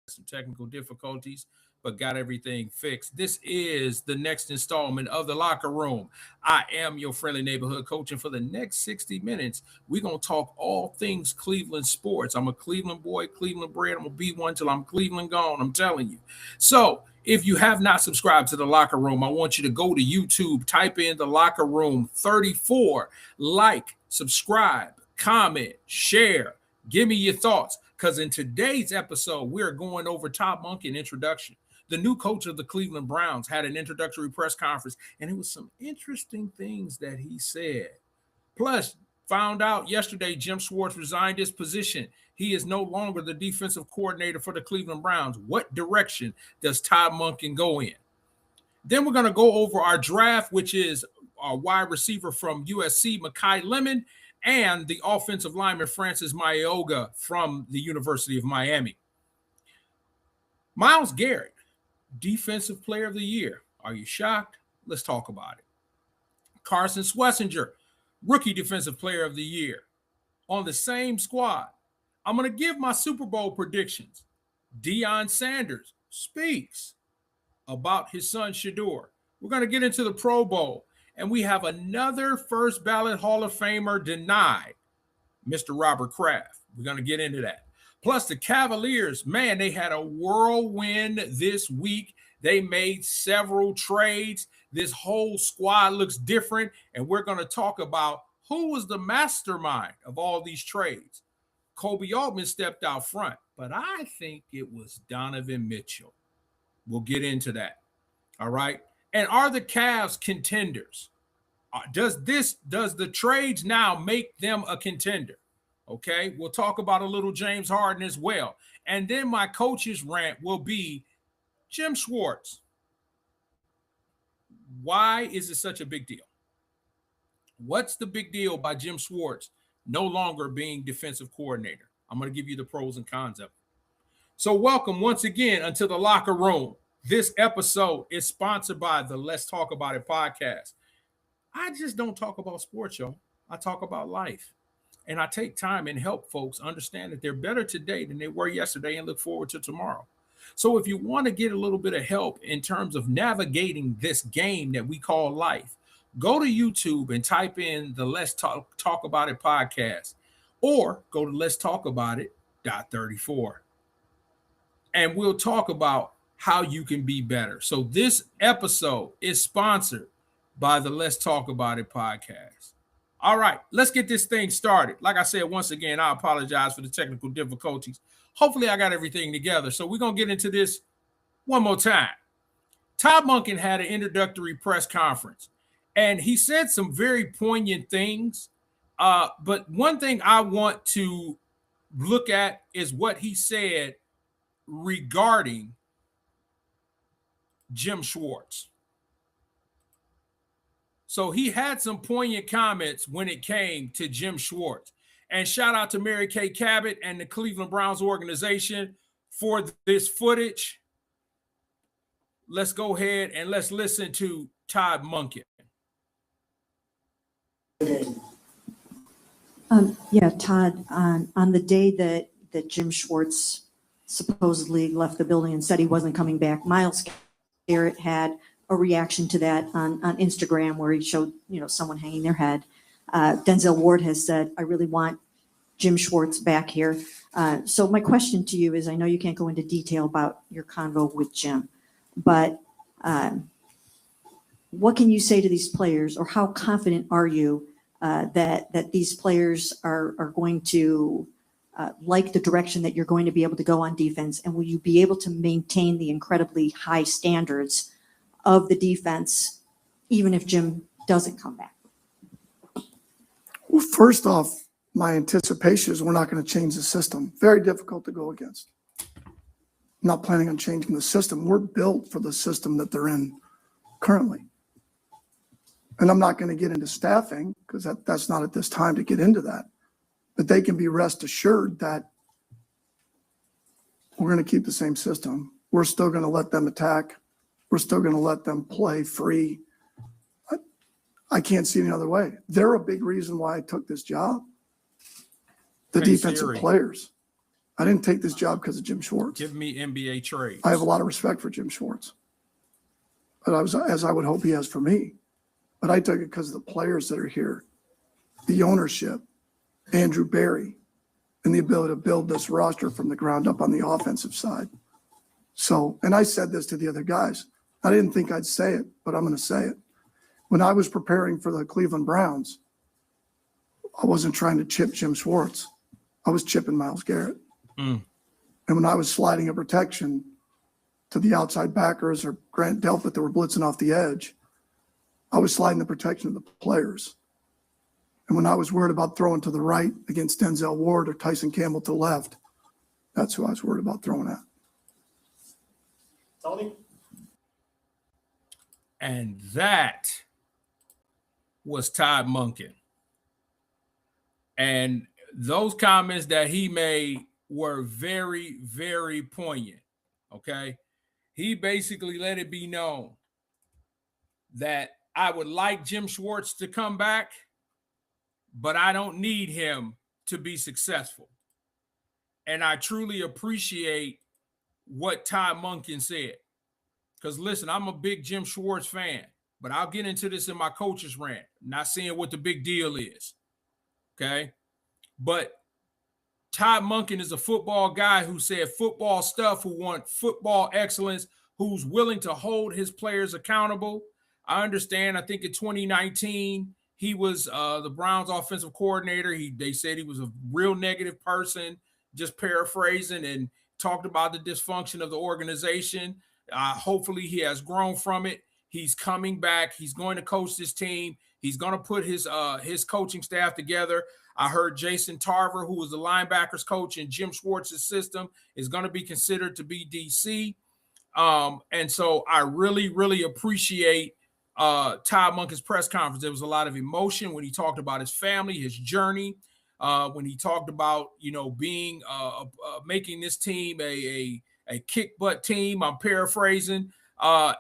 some technical difficulties, but got everything fixed. This is the next installment of the Locker Room. I am your friendly neighborhood coach, and for the next 60 minutes, we're going to talk all things Cleveland sports. I'm a Cleveland boy, Cleveland bred. I'm going to be one till I'm Cleveland gone, I'm telling you. So if you have not subscribed to the Locker Room, I want you to go to YouTube, type in the Locker Room 34, like, subscribe, comment, share, give me your thoughts. Because in today's episode, we're going over Todd Monken introduction. The new coach of the Cleveland Browns had an introductory press conference, and it was some interesting things that he said. Plus, found out yesterday Jim Schwartz resigned his position. He is no longer the defensive coordinator for the Cleveland Browns. What direction does Todd Monken go in? Then we're going to go over our draft, which is our wide receiver from USC, Makai Lemon, and the offensive lineman, Francis Mayoga from the University of Miami. Myles Garrett, Defensive Player of the Year. Are you shocked? Let's talk about it. Carson Schlesinger, Rookie Defensive Player of the Year. On the same squad. I'm going to give my Super Bowl predictions. Deion Sanders speaks about his son Shedeur. We're going to get into the Pro Bowl. And we have another first ballot Hall of Famer denied, Mr. Robert Kraft. We're going to get into that. Plus, the Cavaliers, man, they had a whirlwind this week. They made several trades. This whole squad looks different, and we're going to talk about who was the mastermind of all these trades. Kobe Altman stepped out front, but I think it was Donovan Mitchell. We'll get into that. All right. And are the Cavs contenders? Does the trades now make them a contender? Okay, we'll talk about a little James Harden as well. And then my coach's rant will be Jim Schwartz. Why is it such a big deal? What's the big deal by Jim Schwartz no longer being defensive coordinator? I'm going to give you the pros and cons of it. So welcome once again unto the Locker Room. This episode is sponsored by the Let's Talk About It podcast. I just don't talk about sports, y'all. I talk about life. And I take time and help folks understand that they're better today than they were yesterday and look forward to tomorrow. So if you want to get a little bit of help in terms of navigating this game that we call life, go to YouTube and type in the Let's Talk About It podcast, or go to Let's Talk About It .34. And we'll talk about how you can be better. So this episode is sponsored by the Let's Talk About It podcast. All right, let's get this thing started. Like I said, once again, I apologize for the technical difficulties. Hopefully I got everything together. So we're going to get into this one more time. Todd Monken had an introductory press conference, and he said some very poignant things. But one thing I want to look at is what he said regarding Jim Schwartz. So he had some poignant comments when it came to Jim Schwartz. And shout out to Mary Kay Cabot and the Cleveland Browns organization for this footage. Let's go ahead and let's listen to Todd Monken. Todd, on the day that Jim Schwartz supposedly left the building and said he wasn't coming back, Myles Garrett had a reaction to that on Instagram where he showed, someone hanging their head. Denzel Ward has said, I really want Jim Schwartz back here. So my question to you is, I know you can't go into detail about your convo with Jim, but what can you say to these players, or how confident are you that these players are going to like the direction that you're going to be able to go on defense? And will you be able to maintain the incredibly high standards of the defense, even if Jim doesn't come back? Well, first off, my anticipation is we're not going to change the system. Very difficult to go against. I'm not planning on changing the system. We're built for the system that they're in currently. And I'm not going to get into staffing because that's not at this time to get into that. But they can be rest assured that we're going to keep the same system. We're still going to let them attack. We're still going to let them play free. I can't see any other way. They're a big reason why I took this job. The defensive players. I didn't take this job because of Jim Schwartz. Give me NBA trades. I have a lot of respect for Jim Schwartz. But as I would hope he has for me. But I took it because of the players that are here, the ownership, Andrew Barry, and the ability to build this roster from the ground up on the offensive side. So, and I said this to the other guys. I didn't think I'd say it, but I'm going to say it. When I was preparing for the Cleveland Browns, I wasn't trying to chip Jim Schwartz. I was chipping Myles Garrett. And when I was sliding a protection to the outside backers or Grant Delpit that were blitzing off the edge, I was sliding the protection of the players. And when I was worried about throwing to the right against Denzel Ward or Tyson Campbell to the left, that's who I was worried about throwing at. Tony? And that was Todd Monken. And those comments that he made were very, very poignant. Okay. He basically let it be known that I would like Jim Schwartz to come back, but I don't need him to be successful. And I truly appreciate what Todd Monken said. Because listen, I'm a big Jim Schwartz fan, but I'll get into this in my coach's rant, not saying what the big deal is. Okay. But Todd Monken is a football guy who said football stuff, who want football excellence, who's willing to hold his players accountable. I understand. I think in 2019, he was the Browns offensive coordinator. They said he was a real negative person, just paraphrasing, and talked about the dysfunction of the organization. Hopefully he has grown from it. He's coming back. He's going to coach this team. He's going to put his coaching staff together. I heard Jason Tarver, who was the linebackers coach in Jim Schwartz's system, is going to be considered to be DC. And so I really, really appreciate Todd Monken's press conference. There was a lot of emotion when he talked about his family, his journey, when he talked about, being making this team a kick butt team. I'm paraphrasing.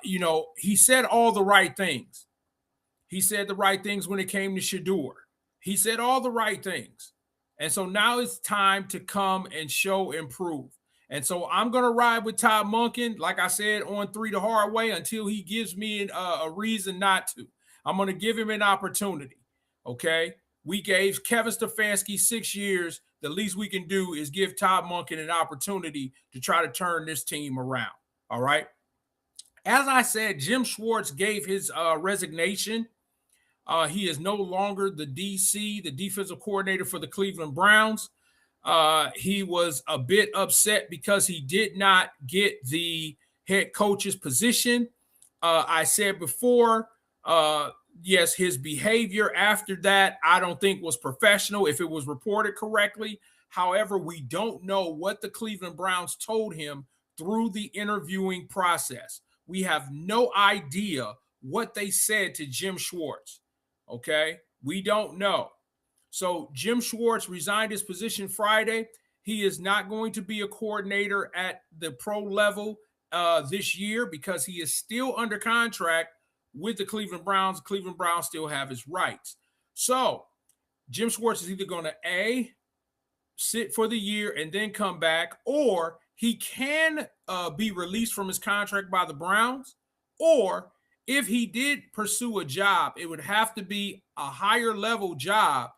He said all the right things. He said the right things when it came to Shedeur. He said all the right things. And so now it's time to come and show and prove. And so I'm going to ride with Todd Monken, like I said, on 3 the hard way until he gives me a reason not to. I'm going to give him an opportunity, okay? We gave Kevin Stefanski 6 years. The least we can do is give Todd Monken an opportunity to try to turn this team around, all right? As I said, Jim Schwartz gave his resignation. He is no longer the DC, the defensive coordinator for the Cleveland Browns. He was a bit upset because he did not get the head coach's position. I said before, yes, his behavior after that, I don't think was professional if it was reported correctly. However, we don't know what the Cleveland Browns told him through the interviewing process. We have no idea what they said to Jim Schwartz. Okay, we don't know. So Jim Schwartz resigned his position Friday. He is not going to be a coordinator at the pro level this year because he is still under contract with the Cleveland Browns. Cleveland Browns still have his rights. So Jim Schwartz is either going to A, sit for the year and then come back, or he can be released from his contract by the Browns, or if he did pursue a job, it would have to be a higher level job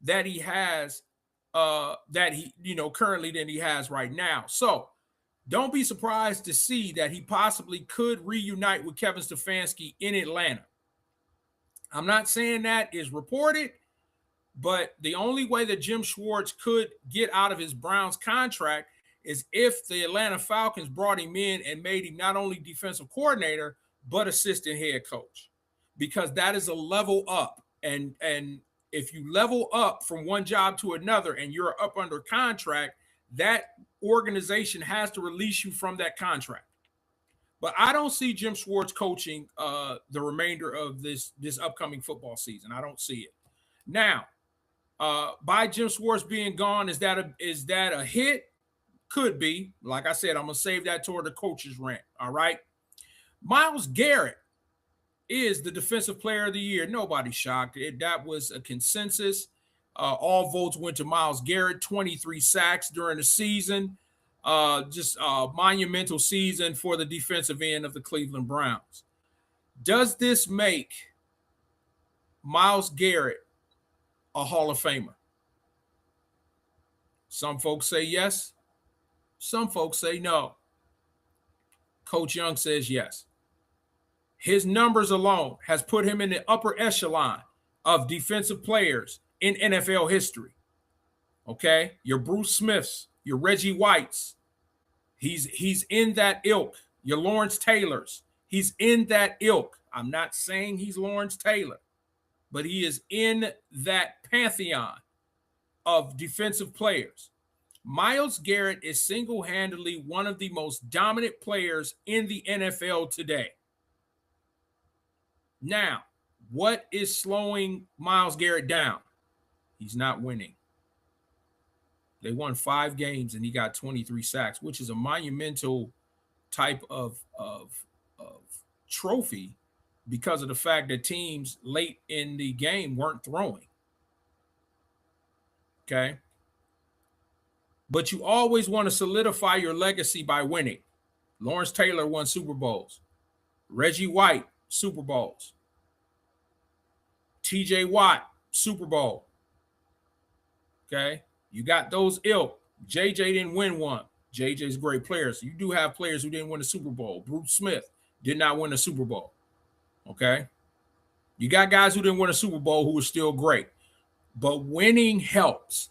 that he has, currently than he has right now. So don't be surprised to see that he possibly could reunite with Kevin Stefanski in Atlanta. I'm not saying that is reported, but the only way that Jim Schwartz could get out of his Browns contract is if the Atlanta Falcons brought him in and made him not only defensive coordinator, but assistant head coach, because that is a level up. And if you level up from one job to another and you're up under contract, that organization has to release you from that contract. But I don't see Jim Schwartz coaching the remainder of this upcoming football season. I don't see it. Now, by Jim Schwartz being gone, is that a hit? Could be. Like I said, I'm going to save that toward the coach's rant. All right. Myles Garrett is the defensive player of the year. Nobody's shocked. That was a consensus. all votes went to Myles Garrett, 23 sacks during the season. Just a monumental season for the defensive end of the Cleveland Browns. Does this make Myles Garrett a Hall of Famer? Some folks say yes. Some folks say no. Coach Young says yes. His numbers alone has put him in the upper echelon of defensive players in NFL history. Okay? Your Bruce Smiths, your Reggie Whites. He's in that ilk. Your Lawrence Taylors. He's in that ilk. I'm not saying he's Lawrence Taylor, but he is in that pantheon of defensive players. Myles Garrett is single-handedly one of the most dominant players in the NFL today. Now, what is slowing Myles Garrett down? He's not winning. They won 5 games and he got 23 sacks, which is a monumental type of trophy because of the fact that teams late in the game weren't throwing. Okay. But you always want to solidify your legacy by winning. Lawrence Taylor won Super Bowls. Reggie White, Super Bowls. TJ Watt, Super Bowl. Okay. You got those ilk. JJ didn't win one. JJ's a great player. So you do have players who didn't win a Super Bowl. Bruce Smith did not win a Super Bowl. Okay. You got guys who didn't win a Super Bowl who are still great. But winning helps.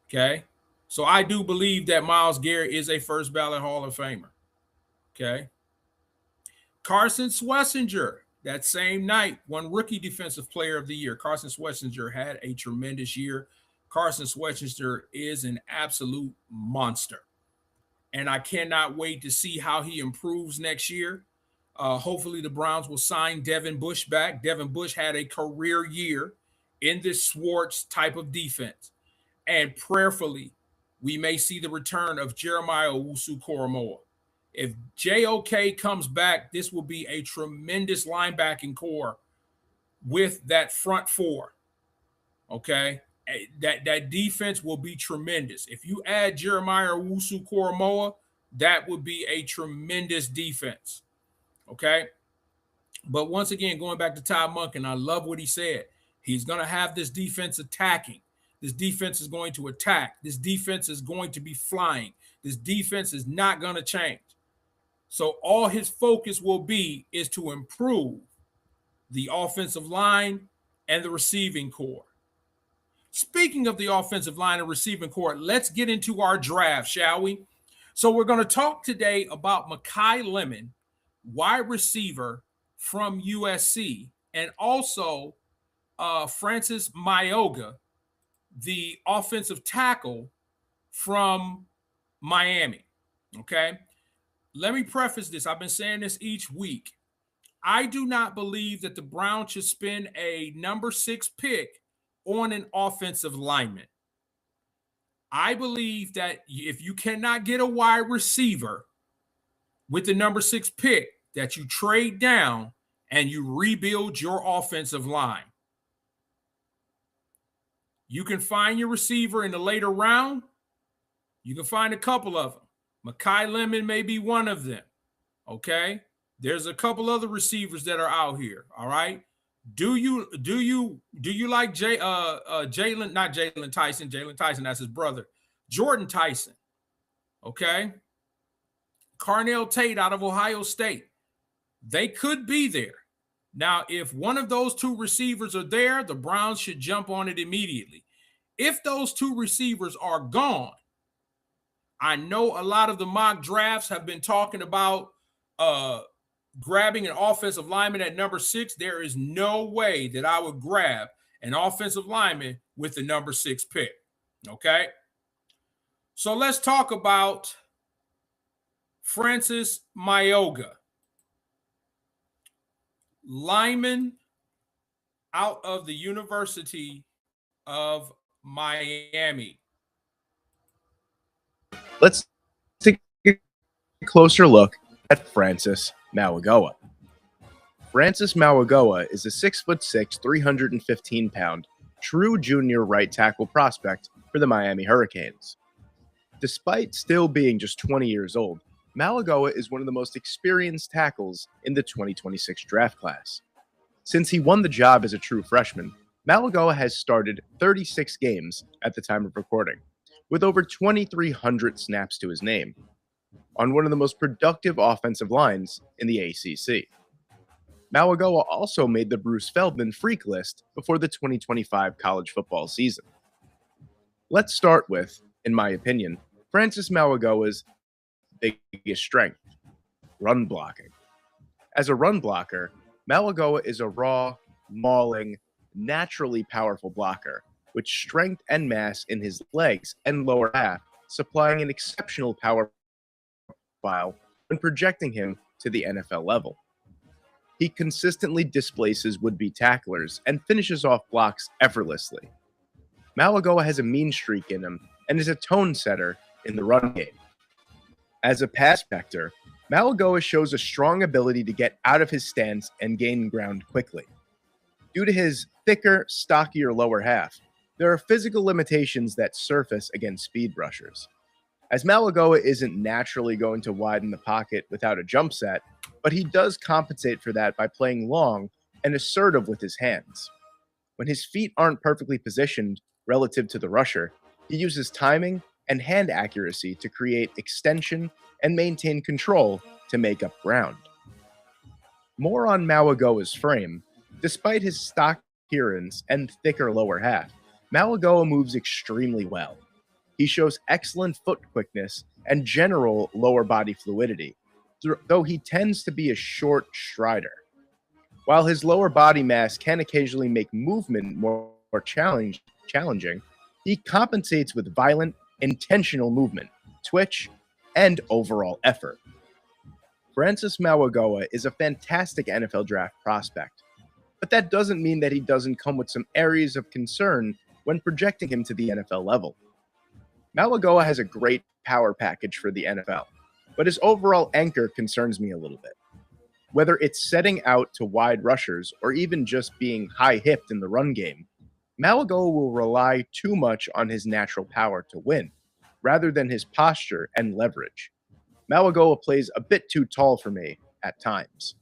Okay. So I do believe that Myles Garrett is a first ballot Hall of Famer. Okay. Carson Schlesinger, that same night, won Rookie Defensive Player of the Year. Carson Schlesinger had a tremendous year. Carson Schlesinger is an absolute monster. And I cannot wait to see how he improves next year. Hopefully the Browns will sign Devin Bush back. Devin Bush had a career year in this Schwartz type of defense. And prayerfully, we may see the return of Jeremiah Owusu-Koramoah. If JOK comes back, this will be a tremendous linebacking core with that front four. Okay? That defense will be tremendous. If you add Jeremiah Owusu-Koramoah, that would be a tremendous defense. Okay? But once again, going back to Todd Monken, I love what he said. He's going to have this defense attacking. This defense is going to attack. This defense is going to be flying. This defense is not going to change. So all his focus will be is to improve the offensive line and the receiving core. Speaking of the offensive line and receiving core, let's get into our draft, shall we? So we're going to talk today about Makai Lemon, wide receiver from USC, and also Francis Maioga, the offensive tackle from Miami. Okay. Let me preface this. I've been saying this each week. I do not believe that the Browns should spend a number 6 pick on an offensive lineman. I believe that if you cannot get a wide receiver with the number 6 pick, that you trade down and you rebuild your offensive line. You can find your receiver in the later round. You can find a couple of them. Makai Lemon may be one of them. Okay? There's a couple other receivers that are out here. All right? Do you like Jalen Tyson, that's his brother. Jordan Tyson. Okay? Carnell Tate out of Ohio State. They could be there. Now, if one of those 2 receivers are there, the Browns should jump on it immediately. If those 2 receivers are gone, I know a lot of the mock drafts have been talking about grabbing an offensive lineman at number 6. There is no way that I would grab an offensive lineman with the number 6 pick. Okay? So let's talk about Francis Maioga. Lineman out of the University of Miami. Let's take a closer look at Francis Mauigoa. Francis Mauigoa is a 6'6", 315-pound true junior right tackle prospect for the Miami Hurricanes. Despite still being just 20 years old, Malegoa is one of the most experienced tackles in the 2026 draft class. Since he won the job as a true freshman, Malegoa has started 36 games at the time of recording, with over 2,300 snaps to his name, on one of the most productive offensive lines in the ACC. Malegoa also made the Bruce Feldman freak list before the 2025 college football season. Let's start with, in my opinion, Francis Malegoa's biggest strength: run blocking. As a run blocker, Malegoa is a raw, mauling, naturally powerful blocker, with strength and mass in his legs and lower half, supplying an exceptional power profile when projecting him to the NFL level. He consistently displaces would-be tacklers and finishes off blocks effortlessly. Malegoa has a mean streak in him and is a tone setter in the run game. As a pass vector, Malegoa shows a strong ability to get out of his stance and gain ground quickly. Due to his thicker, stockier lower half, there are physical limitations that surface against speed rushers. As Malegoa isn't naturally going to widen the pocket without a jump set, but he does compensate for that by playing long and assertive with his hands. When his feet aren't perfectly positioned relative to the rusher, he uses timing and hand accuracy to create extension and maintain control to make up ground. More on Malegoa's frame. Despite his stock appearance and thicker lower half, Malegoa moves extremely well. He shows excellent foot quickness and general lower body fluidity, though he tends to be a short strider. While his lower body mass can occasionally make movement more challenging, he compensates with violent, intentional movement, twitch, and overall effort. Francis Malegoa is a fantastic NFL draft prospect, but that doesn't mean that he doesn't come with some areas of concern when projecting him to the NFL level. Malegoa has a great power package for the NFL, but his overall anchor concerns me a little bit. Whether it's setting out to wide rushers or even just being high-hipped in the run game, Malegoa will rely too much on his natural power to win, rather than his posture and leverage. Malegoa plays a bit too tall for me at times.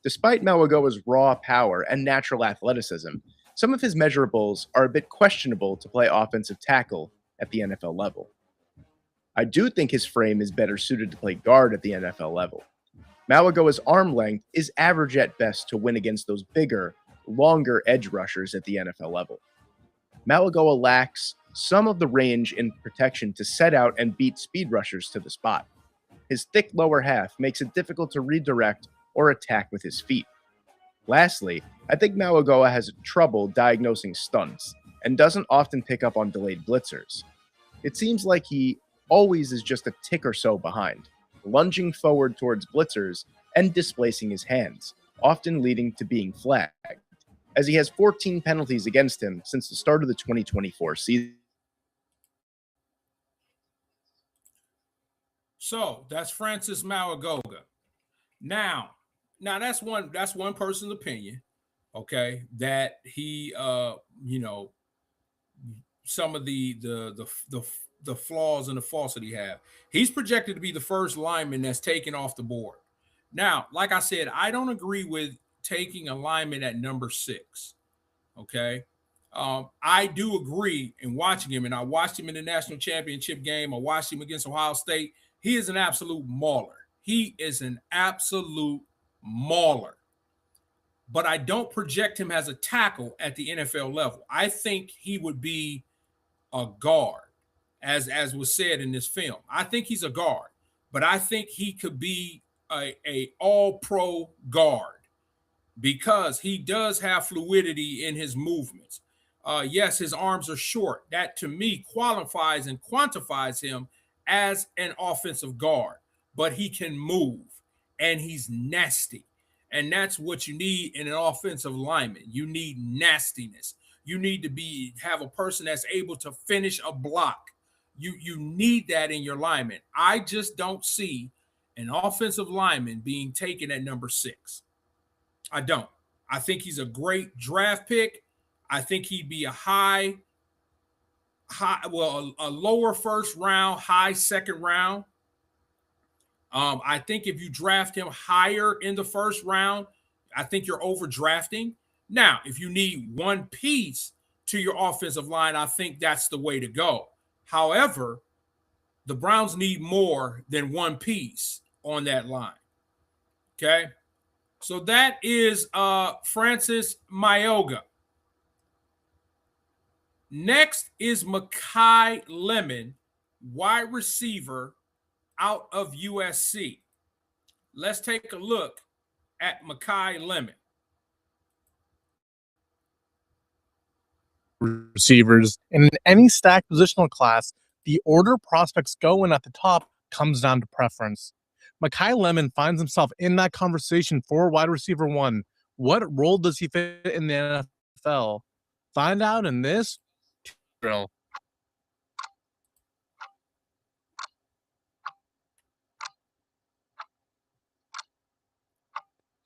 Despite Malegoa's raw power and natural athleticism, some of his measurables are a bit questionable to play offensive tackle at the NFL level. I do think his frame is better suited to play guard at the NFL level. Malegoa's arm length is average at best to win against those bigger, longer edge rushers at the NFL level. Malegoa lacks some of the range in protection to set out and beat speed rushers to the spot. His thick lower half makes it difficult to redirect or attack with his feet. Lastly, I think Malegoa has trouble diagnosing stunts and doesn't often pick up on delayed blitzers. It seems like he always is just a tick or so behind, lunging forward towards blitzers and displacing his hands, often leading to being flagged, as he has 14 penalties against him since the start of the 2024 season. So that's Francis Malegoa. Now that's one person's opinion, okay? That he, some of the flaws and the faults that he have. He's projected to be the first lineman that's taken off the board. Now, like I said, I don't agree with taking a lineman at number 6. Okay. I do agree in watching him, and I watched him in the national championship game. I watched him against Ohio State. He is an absolute mauler. He is an absolute mauler. But I don't project him as a tackle at the NFL level. I think he would be a guard, as was said in this film. I think he's a guard, but I think he could be a all-pro guard because he does have fluidity in his movements. Yes, his arms are short. That, to me, qualifies and quantifies him as an offensive guard, but he can move, and he's nasty. And that's what you need in an offensive lineman. You need nastiness. You need to have a person that's able to finish a block. You need that in your lineman. I just don't see an offensive lineman being taken at number 6. I don't. I think he's a great draft pick. I think he'd be a lower first round, high second round. I think if you draft him higher in the first round, I think you're overdrafting. Now, if you need one piece to your offensive line, I think that's the way to go. However, the Browns need more than one piece on that line. Okay. So that is Francis Maioga. Next is Makai Lemon, wide receiver out of USC. Let's take a look at Makai Lemon. Receivers. And in any stacked positional class, the order prospects go in at the top comes down to preference. Makai Lemon finds himself in that conversation for wide receiver 1. What role does he fit in the NFL? Find out in this drill.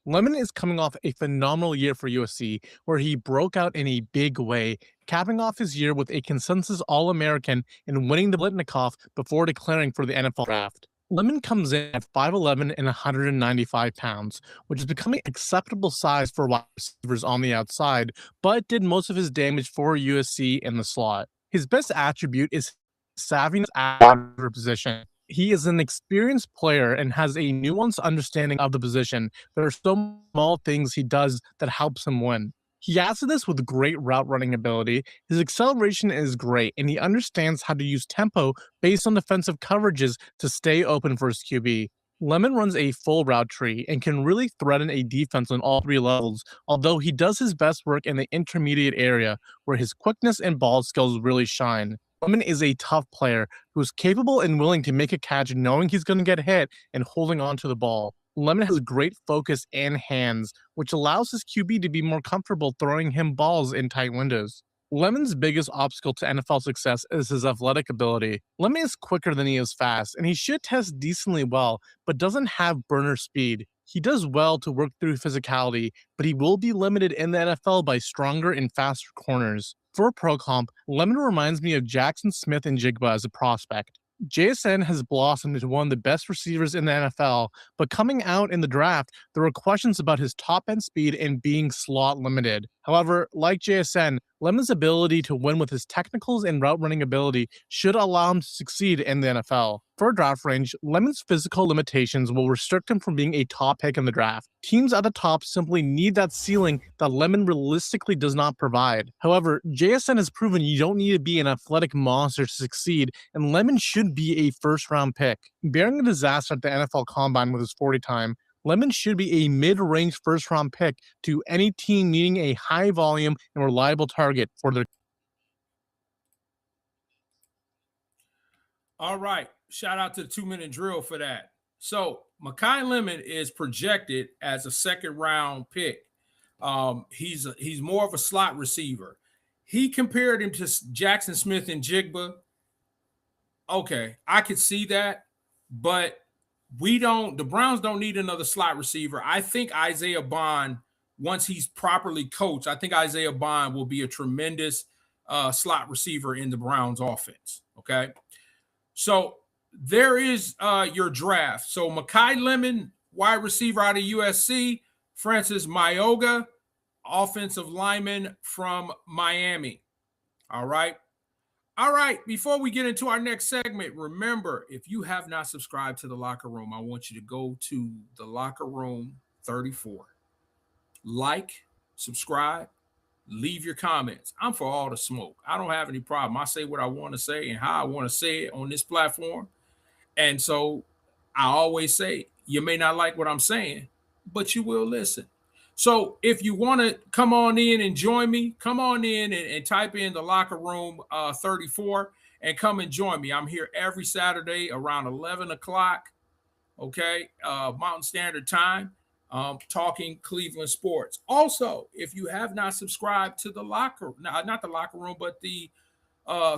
Lemon is coming off a phenomenal year for USC, where he broke out in a big way, capping off his year with a consensus All-American and winning the Blitnikoff before declaring for the NFL draft. Lemon comes in at 5'11" and 195 pounds, which is becoming acceptable size for wide receivers on the outside, but did most of his damage for USC in the slot. His best attribute is savviness at the position. He is an experienced player and has a nuanced understanding of the position. There are so small things he does that helps him win. He adds to this with great route running ability. His acceleration is great, and he understands how to use tempo based on defensive coverages to stay open for his QB. Lemon runs a full route tree and can really threaten a defense on all 3 levels, although he does his best work in the intermediate area, where his quickness and ball skills really shine. Lemon is a tough player who is capable and willing to make a catch knowing he's going to get hit and holding on to the ball. Lemon has great focus and hands, which allows his QB to be more comfortable throwing him balls in tight windows. Lemon's biggest obstacle to NFL success is his athletic ability. Lemon is quicker than he is fast, and he should test decently well, but doesn't have burner speed. He does well to work through physicality, but he will be limited in the NFL by stronger and faster corners. For pro comp, Lemon reminds me of Jackson Smith-Njigba as a prospect. JSN has blossomed into one of the best receivers in the NFL, but coming out in the draft, there were questions about his top-end speed and being slot limited. However, like JSN, Lemon's ability to win with his technicals and route running ability should allow him to succeed in the NFL. For draft range, Lemon's physical limitations will restrict him from being a top pick in the draft. Teams at the top simply need that ceiling that Lemon realistically does not provide. However, JSN has proven you don't need to be an athletic monster to succeed, and Lemon should be a first-round pick. Bearing a disaster at the NFL Combine with his 40 time, Lemon should be a mid-range first-round pick to any team needing a high-volume and reliable target for their. All right. Shout out to the 2-minute drill for that. So Makai Lemon is projected as a second-round pick. He's more of a slot receiver. He compared him to Jackson Smith-Njigba. Okay, I could see that, but the Browns don't need another slot receiver. I think Isaiah Bond, once he's properly coached, I think Isaiah Bond will be a tremendous slot receiver in the Browns offense. Okay. So there is your draft. So Makai Lemon, wide receiver out of USC, Francis Maioga, offensive lineman from Miami. All right. All right, before we get into our next segment, remember, if you have not subscribed to The Locker Room, I want you to go to The Locker Room 34. Like, subscribe, leave your comments. I'm for all the smoke. I don't have any problem. I say what I want to say and how I want to say it on this platform. And so I always say, you may not like what I'm saying, but you will listen. So if you want to come on in and join me, come on in and type in The Locker Room 34 and come and join me. I'm here every Saturday around 11 o'clock, okay, Mountain Standard Time, talking Cleveland sports. Also, if you have not subscribed to the Locker, not the Locker Room, but the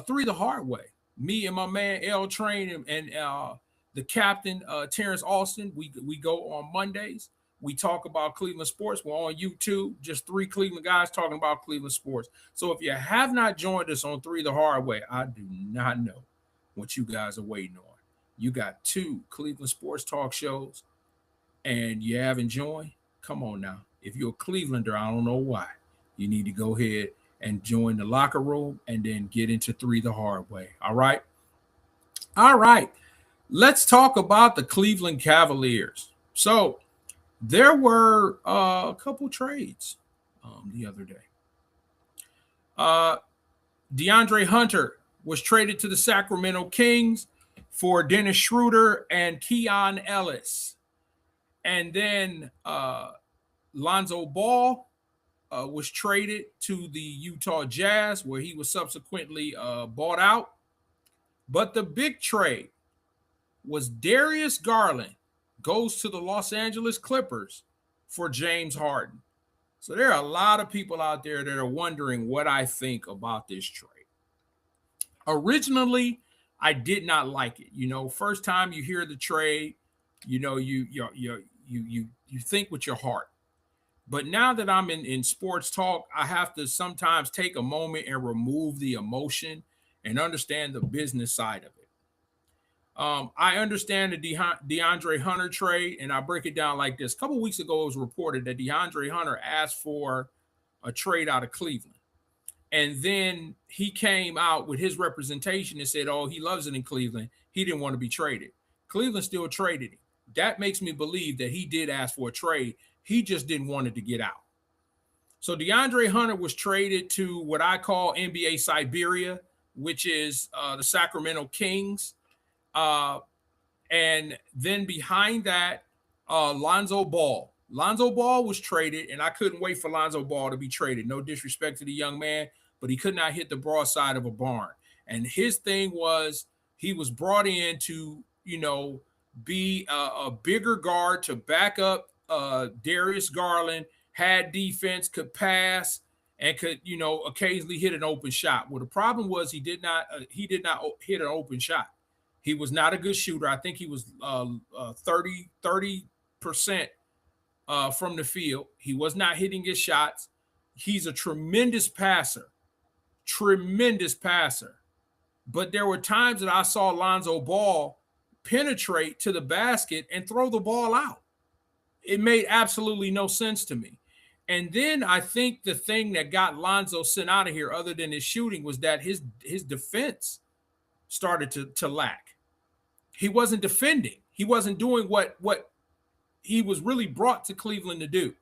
Three the Hard Way, me and my man L Train and the captain, Terrence Austin, we go on Mondays. We talk about Cleveland sports. We're on YouTube, just 3 Cleveland guys talking about Cleveland sports. So if you have not joined us on 3 the Hard Way, I do not know what you guys are waiting on. You got 2 Cleveland sports talk shows and you haven't joined. Come on now. If you're a Clevelander, I don't know why. You need to go ahead and join the locker room and then get into 3 the Hard Way. All right. All right. Let's talk about the Cleveland Cavaliers. So there were a couple trades the other day. DeAndre Hunter was traded to the Sacramento Kings for Dennis Schroeder and Keon Ellis. And then Lonzo Ball was traded to the Utah Jazz, where he was subsequently bought out. But the big trade was Darius Garland goes to the Los Angeles Clippers for James Harden. So there are a lot of people out there that are wondering what I think about this trade. Originally, I did not like it. You know, first time you hear the trade, you know, you think with your heart. But now that I'm in sports talk, I have to sometimes take a moment and remove the emotion and understand the business side of it. I understand the DeAndre Hunter trade, and I break it down like this. A couple weeks ago, it was reported that DeAndre Hunter asked for a trade out of Cleveland. And then he came out with his representation and said, oh, he loves it in Cleveland. He didn't want to be traded. Cleveland still traded him. That makes me believe that he did ask for a trade. He just didn't want it to get out. So DeAndre Hunter was traded to what I call NBA Siberia, which is the Sacramento Kings. And then behind that, Lonzo Ball. Lonzo Ball was traded, and I couldn't wait for Lonzo Ball to be traded. No disrespect to the young man, but he could not hit the broadside of a barn. And his thing was he was brought in to, you know, be a bigger guard to back up Darius Garland, had defense, could pass, and could, you know, occasionally hit an open shot. Well, the problem was he did not hit an open shot. He was not a good shooter. I think he was 30% from the field. He was not hitting his shots. He's a tremendous passer. But there were times that I saw Lonzo Ball penetrate to the basket and throw the ball out. It made absolutely no sense to me. And then I think the thing that got Lonzo sent out of here, other than his shooting, was that his defense started to lack. He wasn't defending. He wasn't doing what he was really brought to Cleveland to do.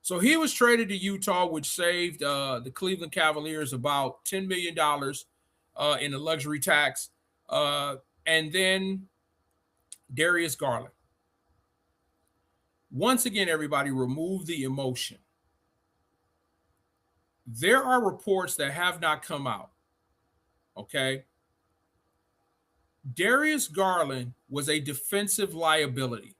So he was traded to Utah, which saved the Cleveland Cavaliers about $10 million in the luxury tax. And then Darius Garland. Once again, everybody, remove the emotion. There are reports that have not come out. Okay. Darius Garland was a defensive liability.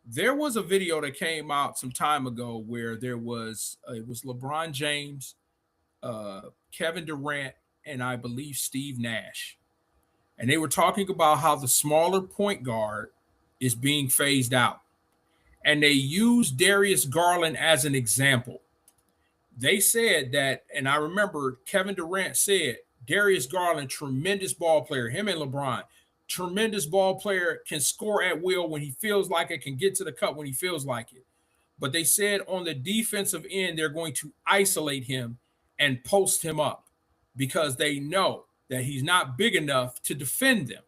There was a video that came out some time ago where it was LeBron James, Kevin Durant, and I believe Steve Nash. And they were talking about how the smaller point guard is being phased out. And they used Darius Garland as an example. They said that, and I remember Kevin Durant said, Darius Garland, tremendous ball player, him and LeBron, tremendous ball player, can score at will when he feels like it, can get to the cup when he feels like it. But they said on the defensive end, they're going to isolate him and post him up because they know that he's not big enough to defend them.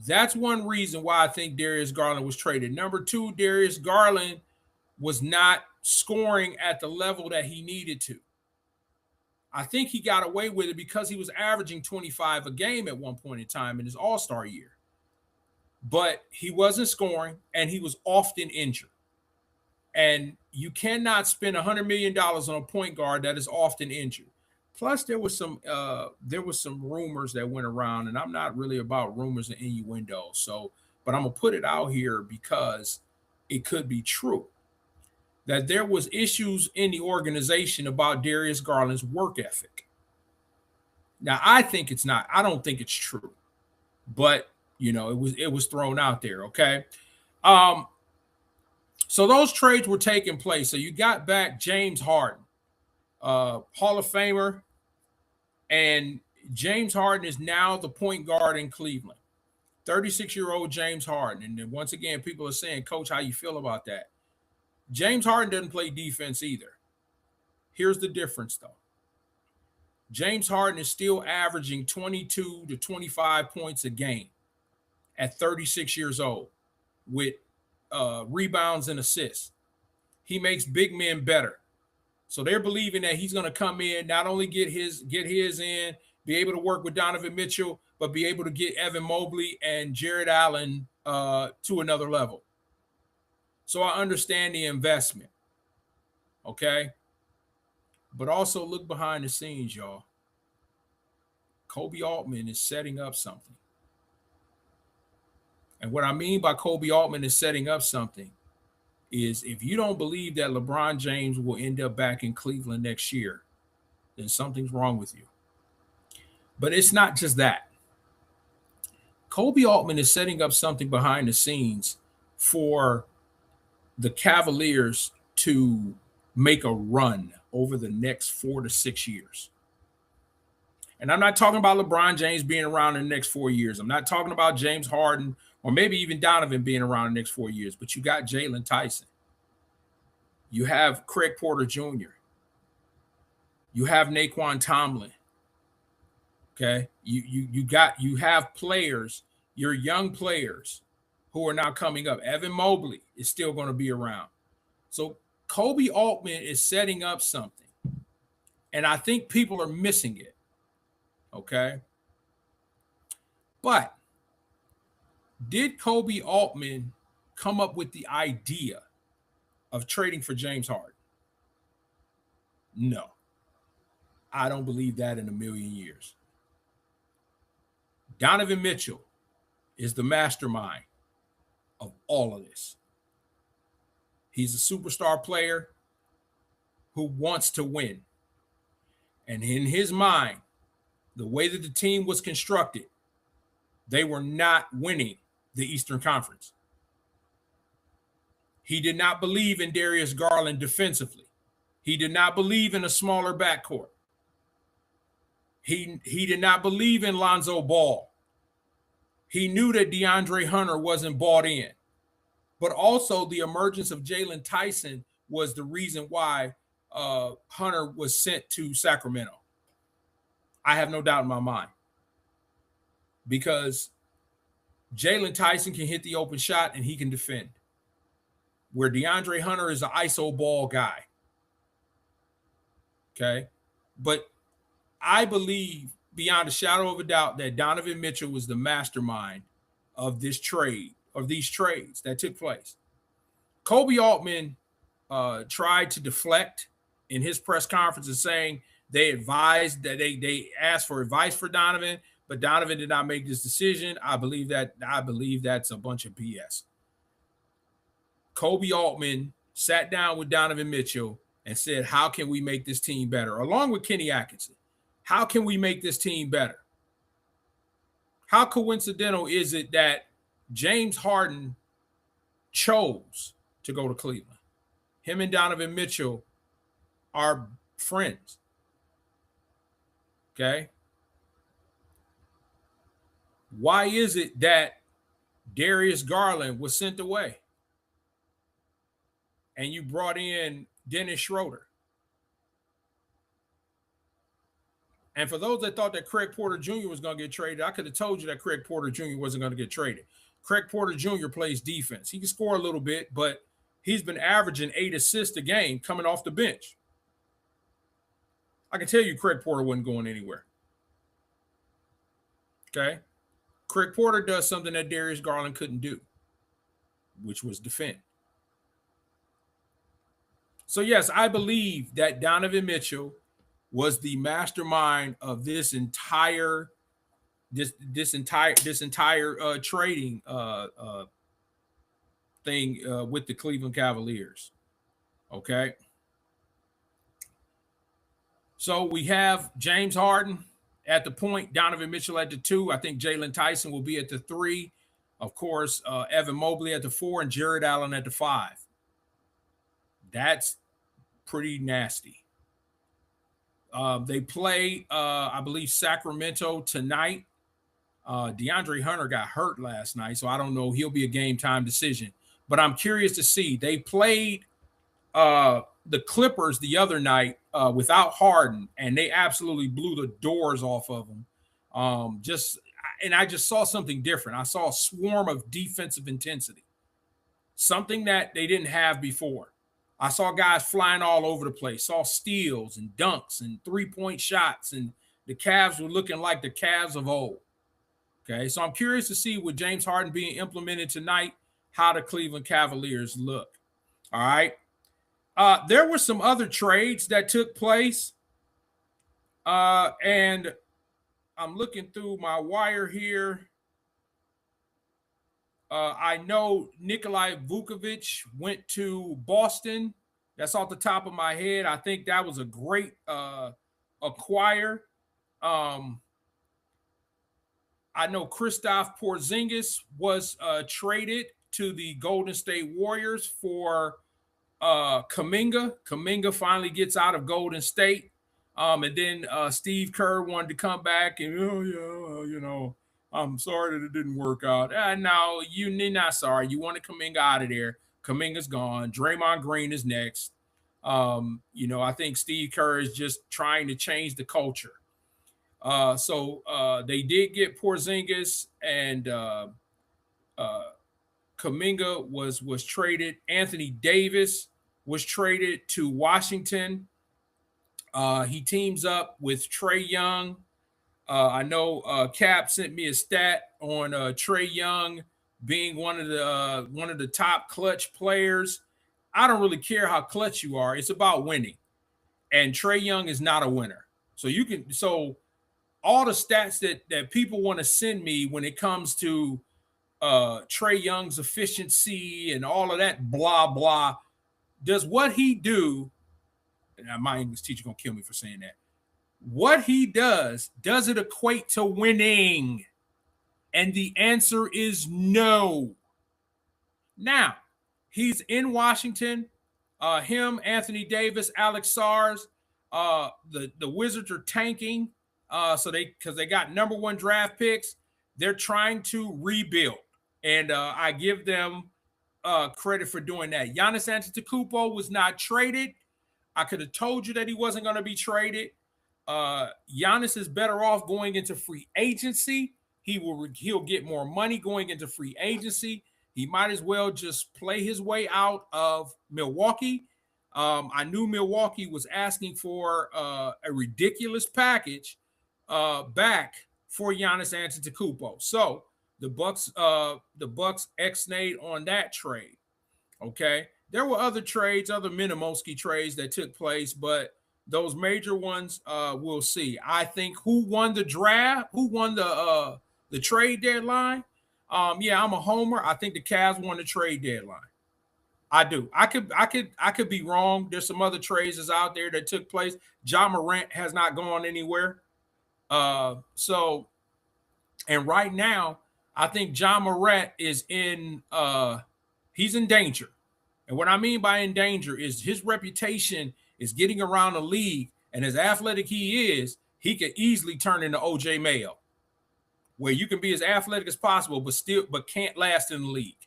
That's one reason why I think Darius Garland was traded. Number 2, Darius Garland was not scoring at the level that he needed to. I think he got away with it because he was averaging 25 a game at one point in time in his All-Star year. But he wasn't scoring, and he was often injured. And you cannot spend $100 million on a point guard that is often injured. Plus, there was some rumors that went around, and I'm not really about rumors and innuendos. So, but I'm gonna put it out here because it could be true that there was issues in the organization about Darius Garland's work ethic. Now, I think it's not. I don't think it's true, but you know, it was thrown out there. Okay. So those trades were taking place. So you got back James Harden, Hall of Famer, and James Harden is now the point guard in Cleveland. 36-year-old James Harden. And then once again, people are saying, Coach, how you feel about that? James Harden doesn't play defense either. Here's the difference, though. James Harden is still averaging 22 to 25 points a game at 36 years old with rebounds and assists. He makes big men better. So they're believing that he's going to come in, not only get his in, be able to work with Donovan Mitchell, but be able to get Evan Mobley and Jared Allen to another level. So I understand the investment. Okay? But also look behind the scenes, y'all. Koby Altman is setting up something. And what I mean by Koby Altman is setting up something is if you don't believe that LeBron James will end up back in Cleveland next year, then something's wrong with you. But it's not just that. Koby Altman is setting up something behind the scenes for the Cavaliers to make a run over the next 4 to 6 years. And I'm not talking about LeBron James being around in the next 4 years. I'm not talking about James Harden or maybe even Donovan being around in the next 4 years. But you got Jalen Tyson. You have Craig Porter Jr. You have Naquan Tomlin. Okay. You have players, your young players who are now coming up. Evan Mobley is still going to be around. So Koby Altman is setting up something. And I think people are missing it. Okay. But did Koby Altman come up with the idea of trading for James Harden? No. I don't believe that in a million years. Donovan Mitchell is the mastermind of all of this. He's a superstar player who wants to win. And in his mind, the way that the team was constructed, they were not winning the Eastern Conference. He did not believe in Darius Garland defensively. He did not believe in a smaller backcourt. He did not believe in Lonzo Ball. He knew that DeAndre Hunter wasn't bought in. But also the emergence of Jalen Tyson was the reason why Hunter was sent to Sacramento. I have no doubt in my mind. Because Jalen Tyson can hit the open shot and he can defend. Where DeAndre Hunter is an iso ball guy. Okay? But I believe beyond a shadow of a doubt that Donovan Mitchell was the mastermind of this trade, of these trades that took place. Koby Altman tried to deflect in his press conference saying they advised that they asked for advice for Donovan, but Donovan did not make this decision. I believe that's a bunch of BS. Koby Altman sat down with Donovan Mitchell and said, how can we make this team better? Along with Kenny Atkinson. How can we make this team better? How coincidental is it that James Harden chose to go to Cleveland? Him and Donovan Mitchell are friends. Okay? Why is it that Darius Garland was sent away and you brought in Dennis Schroeder? And for those that thought that Craig Porter Jr. was going to get traded, I could have told you that Craig Porter Jr. wasn't going to get traded. Craig Porter Jr. plays defense. He can score a little bit, but he's been averaging 8 assists a game coming off the bench. I can tell you Craig Porter wasn't going anywhere. Okay? Craig Porter does something that Darius Garland couldn't do, which was defend. So, yes, I believe that Donovan Mitchell was the mastermind of this entire trading thing with the Cleveland Cavaliers. Okay. So we have James Harden at the point, Donovan Mitchell at the 2. I think Jalen Tyson will be at the 3. Of course, Evan Mobley at the 4 and Jared Allen at the 5. That's pretty nasty. They play, I believe, Sacramento tonight. DeAndre Hunter got hurt last night, so I don't know. He'll be a game time decision. But I'm curious to see. They played the Clippers the other night without Harden, and they absolutely blew the doors off of them. I just saw something different. I saw a swarm of defensive intensity, something that they didn't have before. I saw guys flying all over the place, saw steals and dunks and three-point shots, and the Cavs were looking like the Cavs of old. Okay, so I'm curious to see with James Harden being implemented tonight, how the Cleveland Cavaliers look. All right. There were some other trades that took place. And I'm looking through my wire here. I know Nikolai Vukovic went to Boston. That's off the top of my head. I think that was a great acquire. I know Kristaps Porzingis was traded to the Golden State Warriors for Kuminga. Kuminga finally gets out of Golden State. And then Steve Kerr wanted to come back and, I'm sorry that it didn't work out. No, you're not sorry. You want Kuminga out of there. Kuminga's gone. Draymond Green is next. I think Steve Kerr is just trying to change the culture. So they did get Porzingis, and Kuminga was traded. Anthony Davis was traded to Washington. He teams up with Trae Young. I know Cap sent me a stat on Trae Young being one of the top clutch players. I don't really care how clutch you are. It's about winning. And Trae Young is not a winner. So all the stats that people want to send me when it comes to Trae Young's efficiency and all of that blah, blah, does what he do, and my English teacher going to kill me for saying that, what he does it equate to winning? And the answer is no. Now, he's in Washington. Him, Anthony Davis, Alex Sars, the Wizards are tanking. Because they got number 1 draft picks, they're trying to rebuild, and I give them credit for doing that. Giannis Antetokounmpo was not traded. I could have told you that he wasn't going to be traded. Giannis is better off going into free agency. He'll get more money going into free agency. He might as well just play his way out of Milwaukee. I knew Milwaukee was asking for a ridiculous package back for Giannis Antetokounmpo. So the Bucks ex-nayed on that trade. Okay. There were other trades, other Minimowski trades that took place, but those major ones, we'll see. I think who won the draft, who won the trade deadline. I'm a homer. I think the Cavs won the trade deadline. I do. I could be wrong. There's some other trades that's out there that took place. Ja Morant has not gone anywhere. And right now, I think Ja Morant is he's in danger. And what I mean by in danger is his reputation is getting around the league, and as athletic he is, he could easily turn into OJ Mayo, where you can be as athletic as possible, but can't last in the league.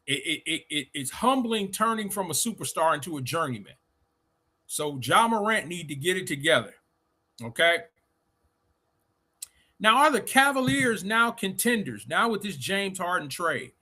It's humbling turning from a superstar into a journeyman. So Ja Morant need to get it together. Okay. Now, are the Cavaliers now contenders now with this James Harden trade?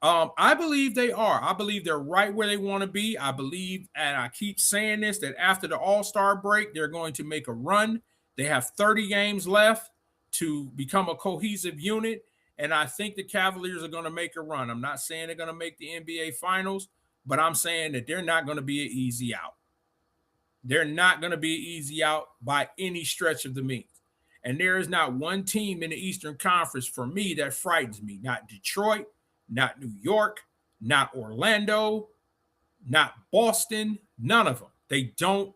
I believe they are. I believe they're right where they want to be. I believe, and I keep saying this, that after the All-Star break, they're going to make a run. They have 30 games left to become a cohesive unit, and I think the Cavaliers are going to make a run. I'm not saying they're going to make the NBA Finals, but I'm saying that they're not going to be an easy out. They're not going to be an easy out by any stretch of the means. And there is not one team in the Eastern Conference for me that frightens me. Not Detroit, not New York, not Orlando, not Boston, none of them. They don't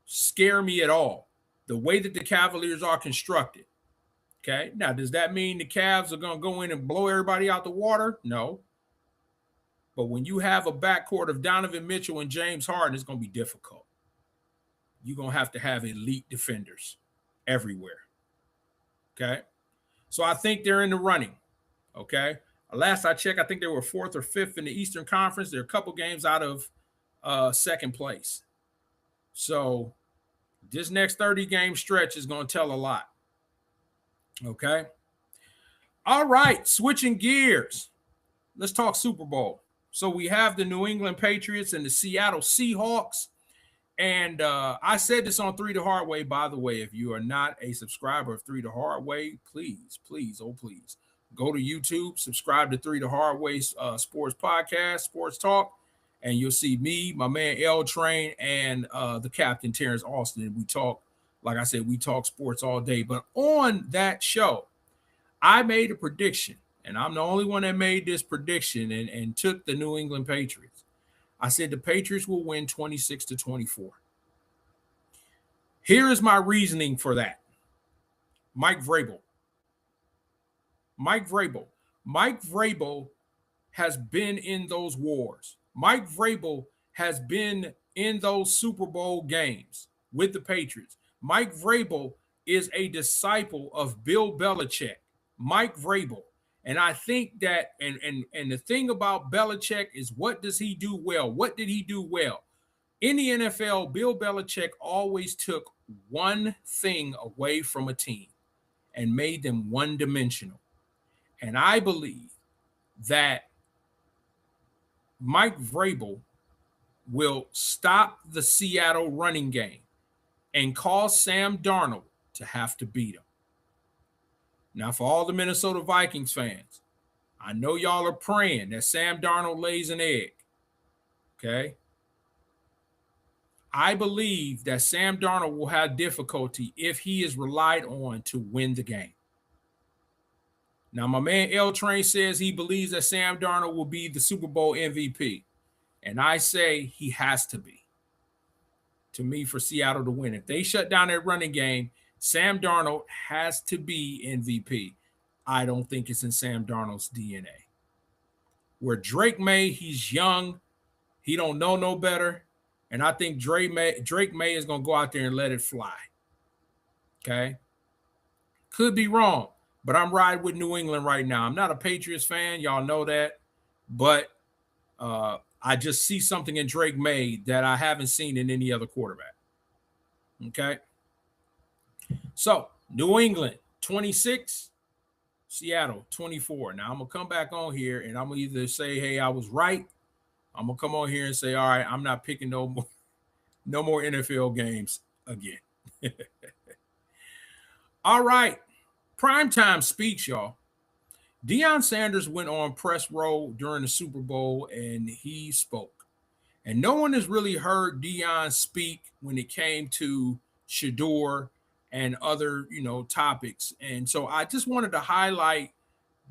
scare me at all. The way that the Cavaliers are constructed. Okay. Now, does that mean the Cavs are going to go in and blow everybody out the water? No. But when you have a backcourt of Donovan Mitchell and James Harden, it's going to be difficult. You're going to have elite defenders everywhere. Okay. So I think they're in the running. Okay. Last I checked, I think they were 4th or 5th in the Eastern Conference. They're a couple games out of second place. So this next 30-game stretch is going to tell a lot. Okay. All right. Switching gears. Let's talk Super Bowl. So we have the New England Patriots and the Seattle Seahawks. And I said this on 3 the Hard Way, by the way. If you are not a subscriber of 3 the Hard Way, please, oh, please go to YouTube, subscribe to 3 the Hard Way Sports Podcast, Sports Talk, and you'll see me, my man L Train, and the captain, Terrence Austin. We talk, like I said, we talk sports all day. But on that show, I made a prediction, and I'm the only one that made this prediction and took the New England Patriots. I said the Patriots will win 26-24. Here is my reasoning for that. Mike Vrabel. Mike Vrabel has been in those wars. Mike Vrabel has been in those Super Bowl games with the Patriots. Mike Vrabel is a disciple of Bill Belichick. Mike Vrabel. And I think that, and the thing about Belichick is, what does he do well? What did he do well? In the NFL, Bill Belichick always took one thing away from a team and made them one-dimensional. And I believe that Mike Vrabel will stop the Seattle running game and cause Sam Darnold to have to beat him. Now, for all the Minnesota Vikings fans, I know y'all are praying that Sam Darnold lays an egg. Okay? I believe that Sam Darnold will have difficulty if he is relied on to win the game. Now, my man L Train says he believes that Sam Darnold will be the Super Bowl MVP. And I say he has to be, to me, for Seattle to win. If they shut down that running game, Sam Darnold has to be MVP. I don't think it's in Sam Darnold's DNA. Where Drake May, he's young. He don't know no better. And I think Drake May is going to go out there and let it fly. Okay? Could be wrong, but I'm riding with New England right now. I'm not a Patriots fan. Y'all know that. But I just see something in Drake May that I haven't seen in any other quarterback. Okay? So, New England, 26, Seattle, 24. Now, I'm going to come back on here, and I'm going to either say, hey, I was right. I'm going to come on here and say, all right, I'm not picking no more NFL games again. All right. Primetime speech, y'all. Deion Sanders went on press row during the Super Bowl, and he spoke. And no one has really heard Deion speak when it came to Shedeur and other, topics. And so I just wanted to highlight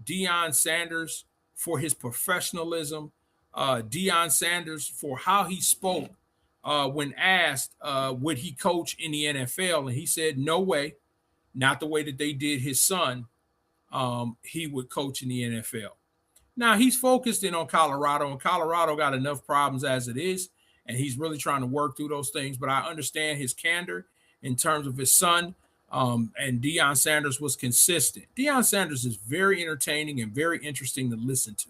Deion Sanders for his professionalism, Deion Sanders for how he spoke when asked, would he coach in the NFL? And he said, no way, not the way that they did his son. He would coach in the NFL. Now, he's focused in on Colorado, and Colorado got enough problems as it is, and he's really trying to work through those things. But I understand his candor in terms of his son, and Deion Sanders was consistent. Deion Sanders is very entertaining and very interesting to listen to.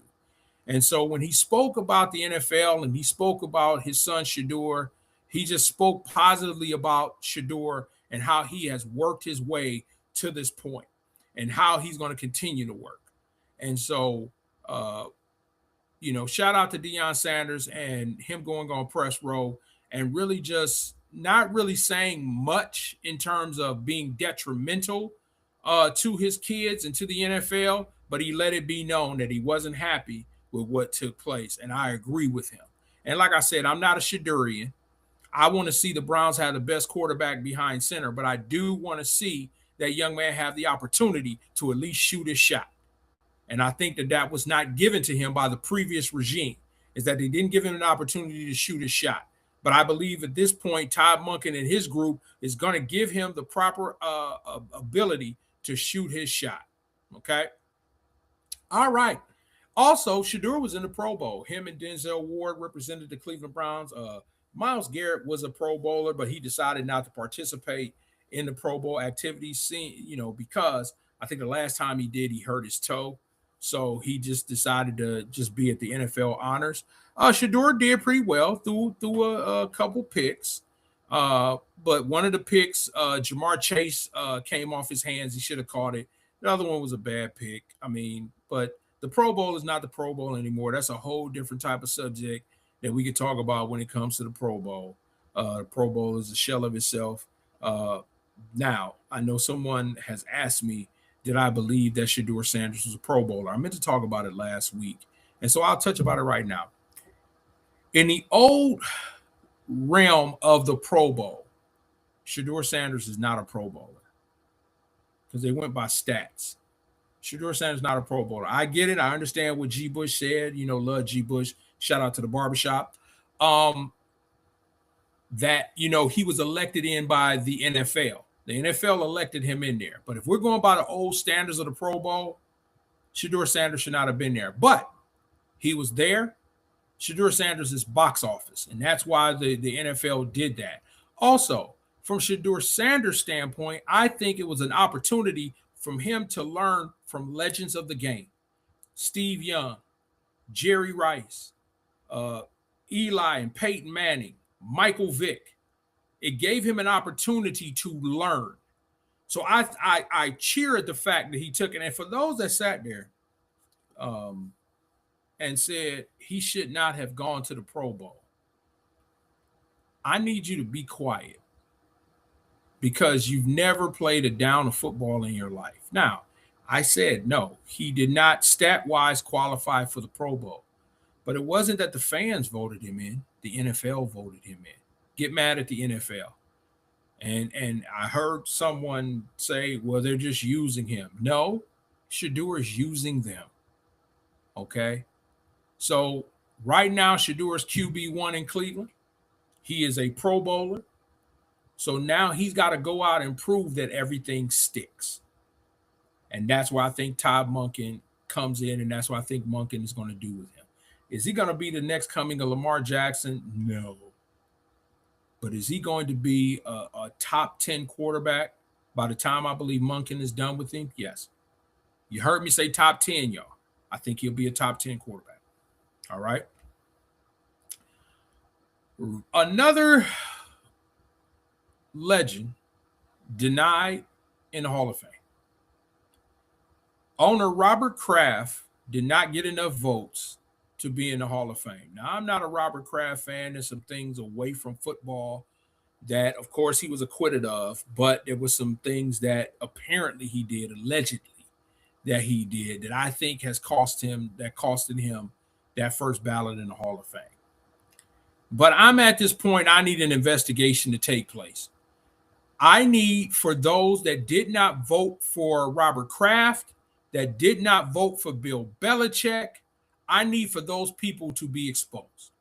And so when he spoke about the NFL and he spoke about his son Shedeur, he just spoke positively about Shedeur and how he has worked his way to this point and how he's going to continue to work. And so, shout out to Deion Sanders and him going on press row and really just not really saying much in terms of being detrimental to his kids and to the NFL, but he let it be known that he wasn't happy with what took place. And I agree with him. And like I said, I'm not a Shedeurian. I want to see the Browns have the best quarterback behind center, but I do want to see that young man have the opportunity to at least shoot his shot. And I think that was not given to him by the previous regime, is that they didn't give him an opportunity to shoot his shot. But I believe at this point, Todd Monken and his group is going to give him the proper ability to shoot his shot. Okay. All right. Also, Shedeur was in the Pro Bowl. Him and Denzel Ward represented the Cleveland Browns. Myles Garrett was a Pro Bowler, but he decided not to participate in the Pro Bowl activities, because I think the last time he did, he hurt his toe. So he just decided to just be at the NFL honors. Shedeur did pretty well through a couple picks. But one of the picks, Jamar Chase, came off his hands. He should have caught it. The other one was a bad pick. But the Pro Bowl is not the Pro Bowl anymore. That's a whole different type of subject that we could talk about when it comes to the Pro Bowl. The Pro Bowl is a shell of itself. Now, I know someone has asked me, did I believe that Shedeur Sanders was a Pro Bowler? I meant to talk about it last week, and so I'll touch about it right now. In the old realm of the Pro Bowl, Shedeur Sanders is not a Pro Bowler because they went by stats. Shedeur Sanders is not a Pro Bowler. I get it. I understand what G. Bush said. Love G. Bush. Shout out to the barbershop. That, he was elected in by the NFL. The NFL elected him in there. But if we're going by the old standards of the Pro Bowl, Shedeur Sanders should not have been there. But he was there. Shedeur Sanders is box office, and that's why the NFL did that. Also, from Shedeur Sanders' standpoint, I think it was an opportunity from him to learn from legends of the game. Steve Young, Jerry Rice, Eli and Peyton Manning, Michael Vick. It gave him an opportunity to learn. So I cheer at the fact that he took it. And for those that sat there and said he should not have gone to the Pro Bowl, I need you to be quiet because you've never played a down of football in your life. Now, I said no, he did not stat-wise qualify for the Pro Bowl. But it wasn't that the fans voted him in. The NFL voted him in. Get mad at the NFL. And I heard someone say, well, they're just using him. No, Shedeur is using them. Okay? So right now, Shedeur is QB1 in Cleveland. He is a Pro Bowler. So now he's got to go out and prove that everything sticks. And that's why I think Todd Monken comes in, and that's what I think Monken is going to do with him. Is he going to be the next coming of Lamar Jackson? No. But is he going to be a top 10 quarterback by the time I believe Monken is done with him? Yes. You heard me say top 10, y'all. I think he'll be a top 10 quarterback. All right. Another legend denied in the Hall of Fame. Owner Robert Kraft did not get enough votes to be in the Hall of Fame. Now, I'm not a Robert Kraft fan. There's some things away from football that, of course, he was acquitted of, but there was some things that apparently he did, allegedly, that he did that I think has costed him that first ballot in the Hall of Fame. But I'm at this point, I need an investigation to take place. I need for those that did not vote for Robert Kraft, that did not vote for Bill Belichick, I need for those people to be exposed.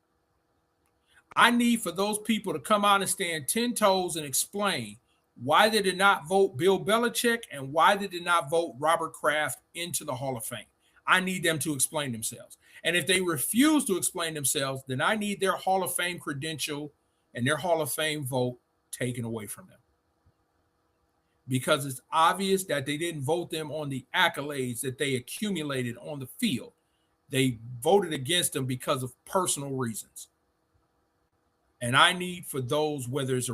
I need for those people to come out and stand 10 toes and explain why they did not vote Bill Belichick and why they did not vote Robert Kraft into the Hall of Fame. I need them to explain themselves. And if they refuse to explain themselves, then I need their Hall of Fame credential and their Hall of Fame vote taken away from them. Because it's obvious that they didn't vote them on the accolades that they accumulated on the field. They voted against them because of personal reasons. And I need for those, whether it's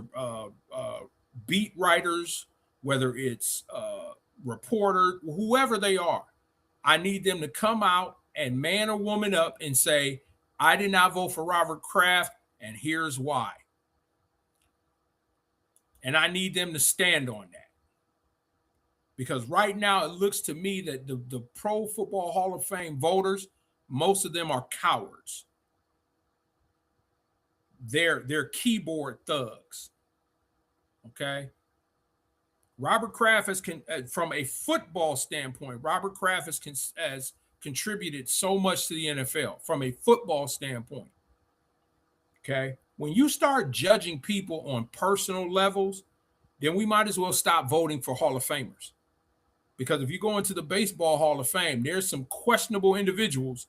beat writers, whether it's reporter, whoever they are, I need them to come out and man or woman up and say, I did not vote for Robert Kraft, and here's why. And I need them to stand on that. Because right now it looks to me that the Pro Football Hall of Fame voters, most of them are cowards. They're keyboard thugs. Okay? Robert Kraft from a football standpoint, Robert Kraft has contributed so much to the NFL from a football standpoint. Okay? When you start judging people on personal levels, then we might as well stop voting for Hall of Famers. Because if you go into the Baseball Hall of Fame, there's some questionable individuals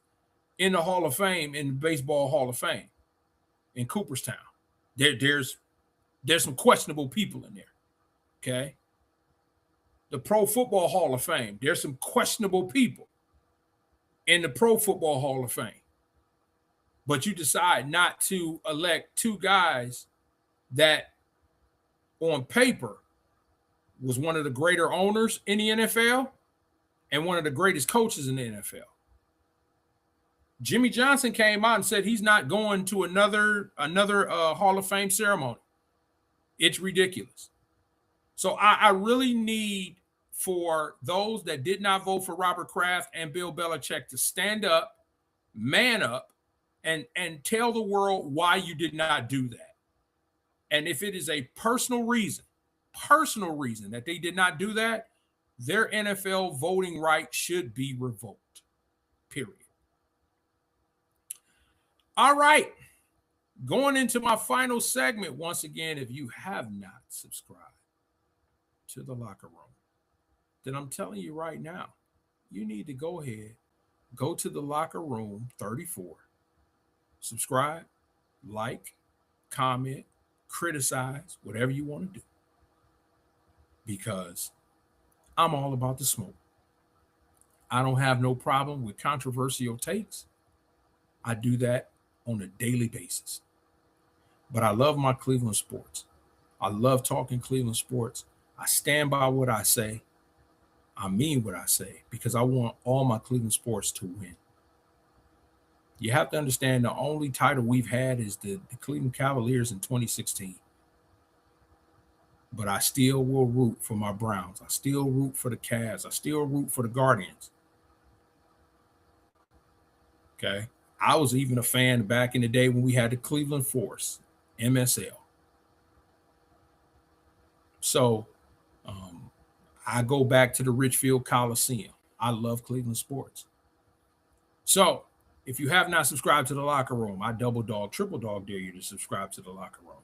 in the Hall of Fame, in the Baseball Hall of Fame in Cooperstown. There's some questionable people in there. Okay. The Pro Football Hall of Fame, there's some questionable people in the Pro Football Hall of Fame. But you decide not to elect two guys that on paper was one of the greater owners in the NFL and one of the greatest coaches in the NFL. Jimmy Johnson came out and said he's not going to another Hall of Fame ceremony. It's ridiculous. So I really need for those that did not vote for Robert Kraft and Bill Belichick to stand up, man up, and tell the world why you did not do that. And if it is a personal reason that they did not do that, their NFL voting right should be revoked. Period. All right. Going into my final segment, once again, if you have not subscribed to the Locker Room, then I'm telling you right now, you need to go ahead, go to the Locker Room 34, subscribe, like, comment, criticize, whatever you want to do. Because I'm all about the smoke. I don't have no problem with controversial takes. I do that on a daily basis. But I love my Cleveland sports. I love talking Cleveland sports. I stand by what I say. I mean what I say because I want all my Cleveland sports to win. You have to understand the only title we've had is the Cleveland Cavaliers in 2016. But I still will root for my Browns. I still root for the Cavs. I still root for the Guardians. Okay. I was even a fan back in the day when we had the Cleveland Force, MSL. So I go back to the Richfield Coliseum. I love Cleveland sports. So if you have not subscribed to the Locker Room, I double dog, triple dog dare you to subscribe to the Locker Room.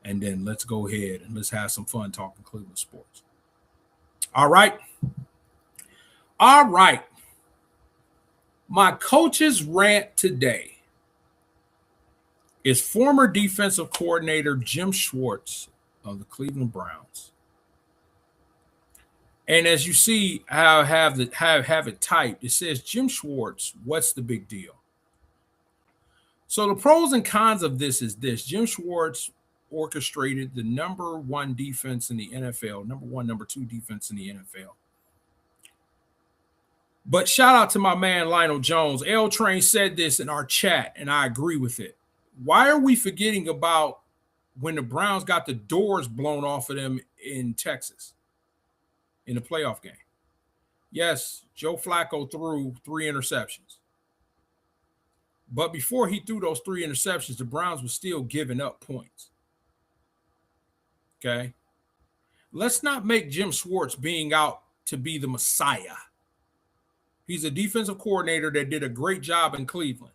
And then let's go ahead and let's have some fun talking Cleveland sports. All right. All right. My coach's rant today is former defensive coordinator Jim Schwartz of the Cleveland Browns. And as you see, I have it typed. It says, Jim Schwartz, what's the big deal? So the pros and cons of this is this. Jim Schwartz orchestrated the number one defense in the NFL, number two defense in the NFL. But shout out to my man, Lionel Jones. L Train said this in our chat, and I agree with it. Why are we forgetting about when the Browns got the doors blown off of them in Texas in the playoff game? Yes, Joe Flacco threw 3 interceptions. But before he threw those 3 interceptions, the Browns were still giving up points. Okay? Let's not make Jim Schwartz being out to be the Messiah. He's a defensive coordinator that did a great job in Cleveland.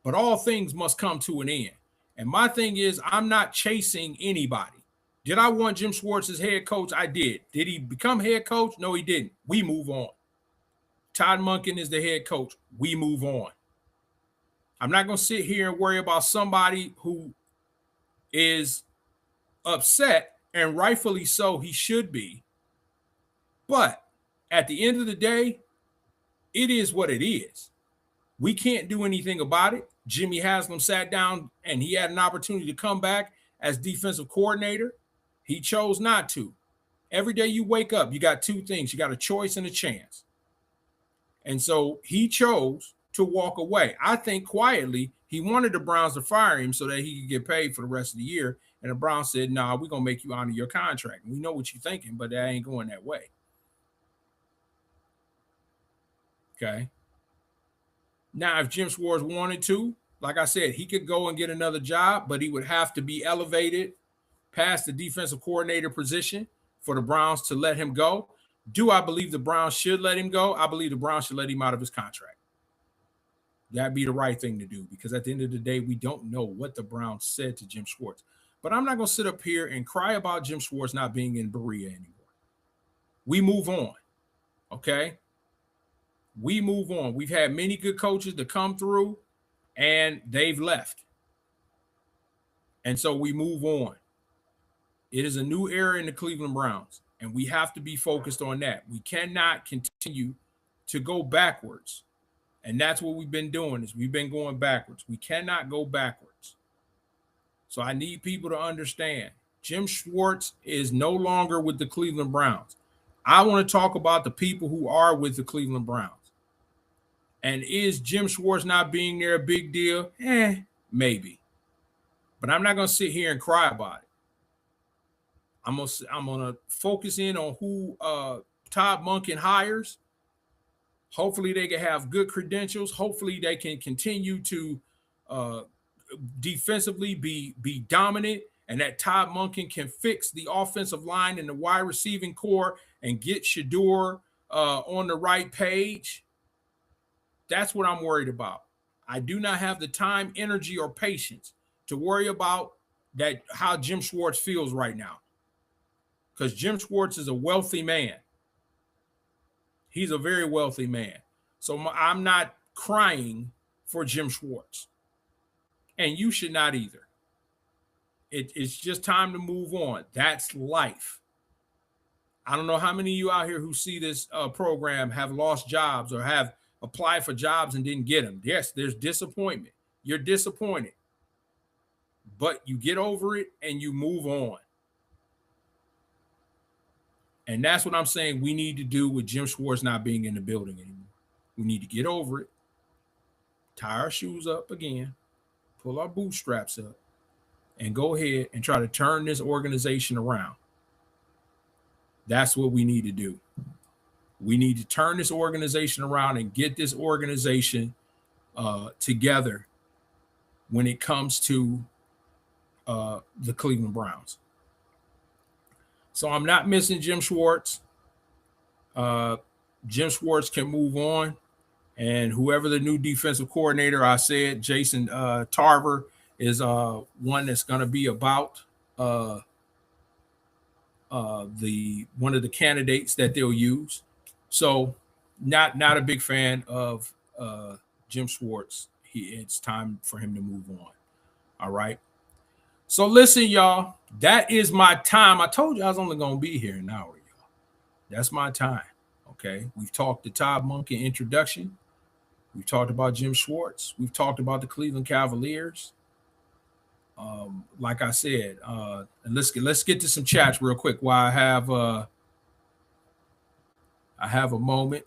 But all things must come to an end. And my thing is, I'm not chasing anybody. Did I want Jim Schwartz as head coach? I did. Did he become head coach? No, he didn't. We move on. Todd Monken is the head coach. We move on. I'm not going to sit here and worry about somebody who is upset, and rightfully so, he should be. But at the end of the day, it is what it is. We can't do anything about it. Jimmy Haslam sat down and he had an opportunity to come back as defensive coordinator. He chose not to. Every day you wake up, you got 2 things. You got a choice and a chance. And so he chose to walk away. I think quietly he wanted the Browns to fire him so that he could get paid for the rest of the year. And the Browns said, nah, we're going to make you honor your contract. We know what you're thinking, but that ain't going that way. Okay. Now, if Jim Schwartz wanted to, like I said, he could go and get another job, but he would have to be elevated past the defensive coordinator position for the Browns to let him go. Do I believe the Browns should let him go? I believe the Browns should let him out of his contract. That'd be the right thing to do, because at the end of the day, we don't know what the Browns said to Jim Schwartz. But I'm not going to sit up here and cry about Jim Schwartz not being in Berea anymore. We move on. Okay. We move on. We've had many good coaches to come through and they've left. And so we move on. It is a new era in the Cleveland Browns, and we have to be focused on that. We cannot continue to go backwards. And that's what we've been doing is we've been going backwards. We cannot go backwards. So I need people to understand Jim Schwartz is no longer with the Cleveland Browns. I want to talk about the people who are with the Cleveland Browns. And is Jim Schwartz not being there a big deal? Maybe. But I'm not going to sit here and cry about it. I'm gonna focus in on who Todd Monken hires. Hopefully they can have good credentials. Hopefully they can continue to defensively be dominant, and that Todd Monken can fix the offensive line and the wide receiving core and get Shedeur on the right page. That's what I'm worried about. I do not have the time, energy, or patience to worry about that how Jim Schwartz feels right now. Because Jim Schwartz is a wealthy man. He's a very wealthy man. So I'm not crying for Jim Schwartz. And you should not either. It's just time to move on. That's life. I don't know how many of you out here who see this program have lost jobs or have applied for jobs and didn't get them. Yes, there's disappointment. You're disappointed. But you get over it and you move on. And that's what I'm saying we need to do with Jim Schwartz not being in the building anymore. We need to get over it, tie our shoes up again, pull our bootstraps up, and go ahead and try to turn this organization around. That's what we need to do. We need to turn this organization around and get this organization together when it comes to the Cleveland Browns. So I'm not missing Jim Schwartz. Jim Schwartz can move on. And whoever the new defensive coordinator, I said, Jason Tarver, is one that's going to be about one of the candidates that they'll use. So not a big fan of Jim Schwartz. It's time for him to move on. All right. So listen, y'all, that is my time. I told you I was only going to be here an hour, y'all. That's my time. Okay. We've talked the Todd Monken introduction. We've talked about Jim Schwartz. We've talked about the Cleveland Cavaliers. Like I said, and let's get to some chats real quick while I have a moment.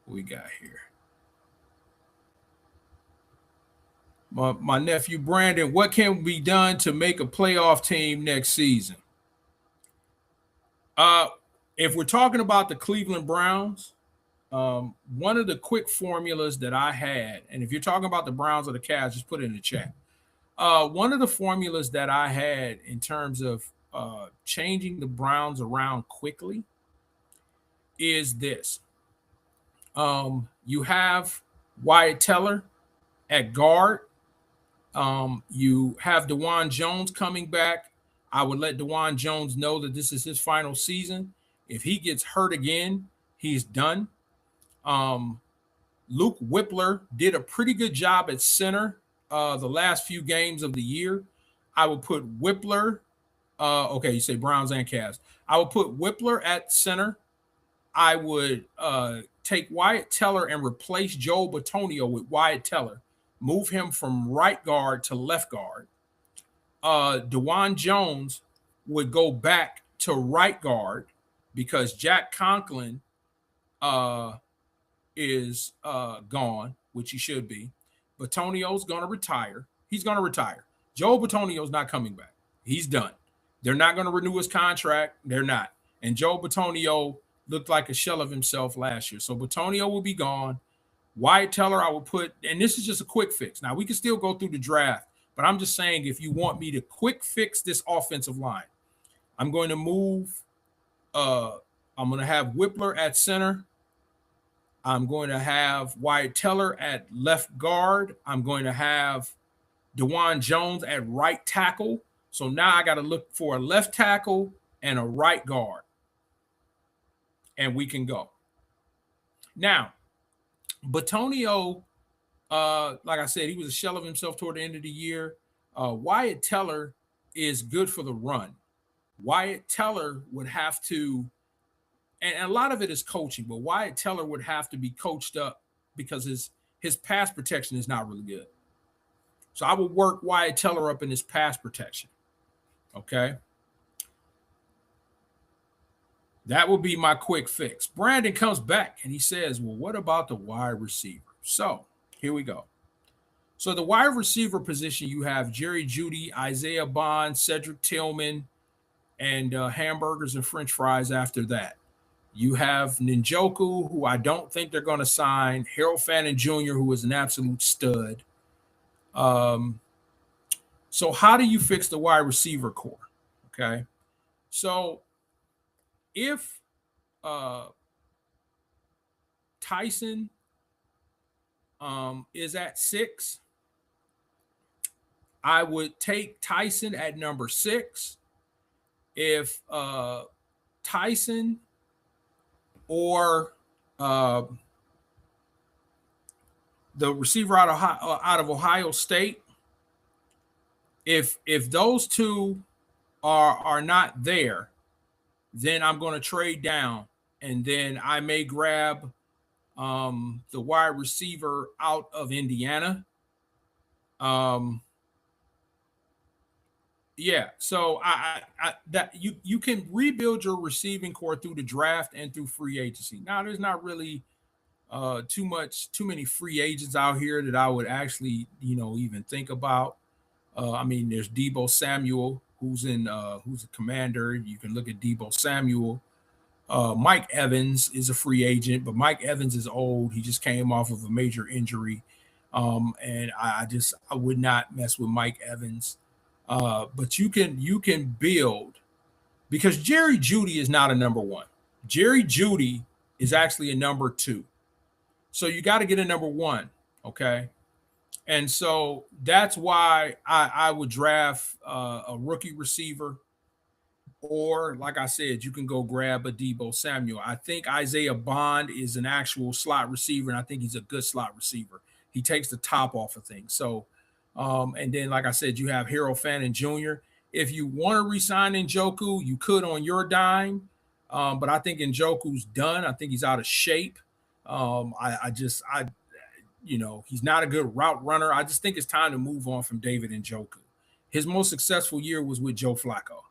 What we got here? My nephew Brandon, what can be done to make a playoff team next season? If we're talking about the Cleveland Browns, one of the quick formulas that I had, and if you're talking about the Browns or the Cavs, just put it in the chat. One of the formulas that I had in terms of changing the Browns around quickly is this. You have Wyatt Teller at guard. You have DeJuan Jones coming back. I would let DeJuan Jones know that this is his final season. If he gets hurt again, he's done. Luke Whippler did a pretty good job at center the last few games of the year. I would put Whippler. Okay, you say Browns and Cavs. I would put Whippler at center. I would take Wyatt Teller and replace Joe Bitonio with Wyatt Teller. Move him from right guard to left guard. DeJuan Jones would go back to right guard because Jack Conklin is gone, which he should be. Bitonio's going to retire. He's going to retire. Joe Bitonio's not coming back. He's done. They're not going to renew his contract. They're not. And Joe Bitonio looked like a shell of himself last year. So Bitonio will be gone. Wyatt Teller, I would put, and this is just a quick fix. Now, we can still go through the draft, but I'm just saying if you want me to quick fix this offensive line, I'm going to move, I'm going to have Whippler at center. I'm going to have Wyatt Teller at left guard. I'm going to have DeJuan Jones at right tackle. So now I got to look for a left tackle and a right guard. And we can go. Now, Batonio, like I said, he was a shell of himself toward the end of the year. Wyatt Teller is good for the run. Wyatt Teller would have to, and a lot of it is coaching, but Wyatt Teller would have to be coached up because his pass protection is not really good. So I would work Wyatt Teller up in his pass protection. Okay. That would be my quick fix. Brandon comes back and he says, well, what about the wide receiver? So here we go. So the wide receiver position, you have Jerry Jeudy, Isaiah Bond, Cedric Tillman, and hamburgers and French fries after that. You have Njoku, who I don't think they're going to sign. Harold Fannin Jr., who is an absolute stud. So how do you fix the wide receiver core? Okay. So if Tyson is at 6, I would take Tyson at number 6. If Tyson or the receiver out of Ohio State, if those two are not there, then I'm going to trade down, and then I may grab the wide receiver out of Indiana. Yeah, so I that you can rebuild your receiving core through the draft and through free agency. Now, there's not really too many free agents out here that I would actually even think about. I mean, there's Deebo Samuel, who's a Commander. You can look at Deebo Samuel. Mike Evans is a free agent, but Mike Evans is old. He just came off of a major injury, and I would not mess with Mike Evans. But you can build, because Jerry Jeudy is not a number 1. Jerry Jeudy is actually a number 2. So you got to get a number 1, okay? And so that's why I would draft a rookie receiver, or like I said, you can go grab a Deebo Samuel. I think Isaiah Bond is an actual slot receiver, and I think he's a good slot receiver. He takes the top off of things. So and then, like I said, you have Harold Fannin Jr. If you want to re-sign Njoku, you could on your dime. But I think Njoku's done. I think he's out of shape. He's not a good route runner. I just think it's time to move on from David Njoku. His most successful year was with Joe Flacco.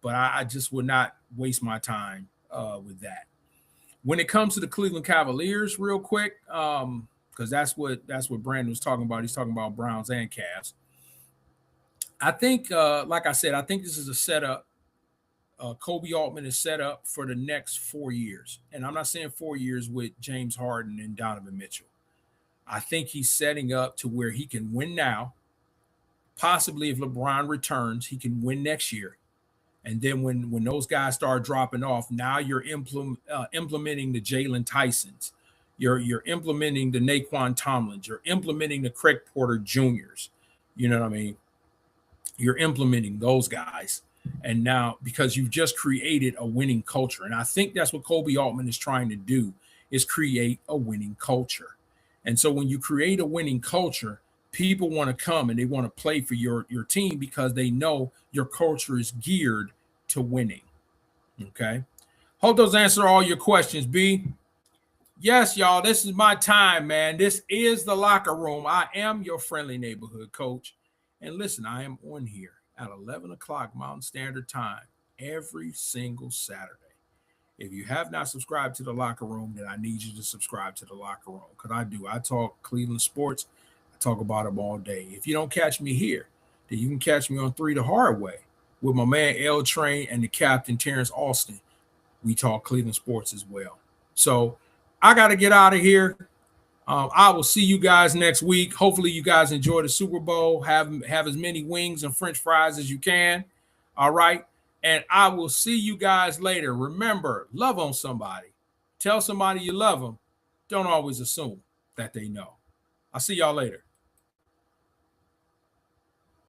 But I just would not waste my time with that. When it comes to the Cleveland Cavaliers, real quick, because that's what Brandon was talking about. He's talking about Browns and Cavs. I think, like I said, I think this is a setup. Kobe Altman is set up for the next 4 years. And I'm not saying 4 years with James Harden and Donovan Mitchell. I think he's setting up to where he can win now. Possibly if LeBron returns, he can win next year. And then when those guys start dropping off, now you're implementing the Jalen Tysons. You're implementing the Naquan Tomlins. You're implementing the Craig Porter Juniors. You know what I mean? You're implementing those guys. And now, because you've just created a winning culture. And I think that's what Kobe Altman is trying to do, is create a winning culture. And so when you create a winning culture, people want to come and they want to play for your team because they know your culture is geared to winning. Okay. Hope those answer all your questions, B. Yes, y'all, this is my time, man. This is the Locker Room. I am your friendly neighborhood coach. And listen, I am on here at 11 o'clock Mountain Standard Time every single Saturday. If you have not subscribed to the Locker Room, then I need you to subscribe to the Locker Room, because I do. I talk Cleveland sports. I talk about them all day. If you don't catch me here, then you can catch me on 3 the Hard Way with my man L Train and the captain Terrence Austin. We talk Cleveland sports as well. So I got to get out of here. I will see you guys next week. Hopefully you guys enjoy the Super Bowl. Have as many wings and French fries as you can. All right. And I will see you guys later. Remember, love on somebody. Tell somebody you love them. Don't always assume that they know. I'll see y'all later.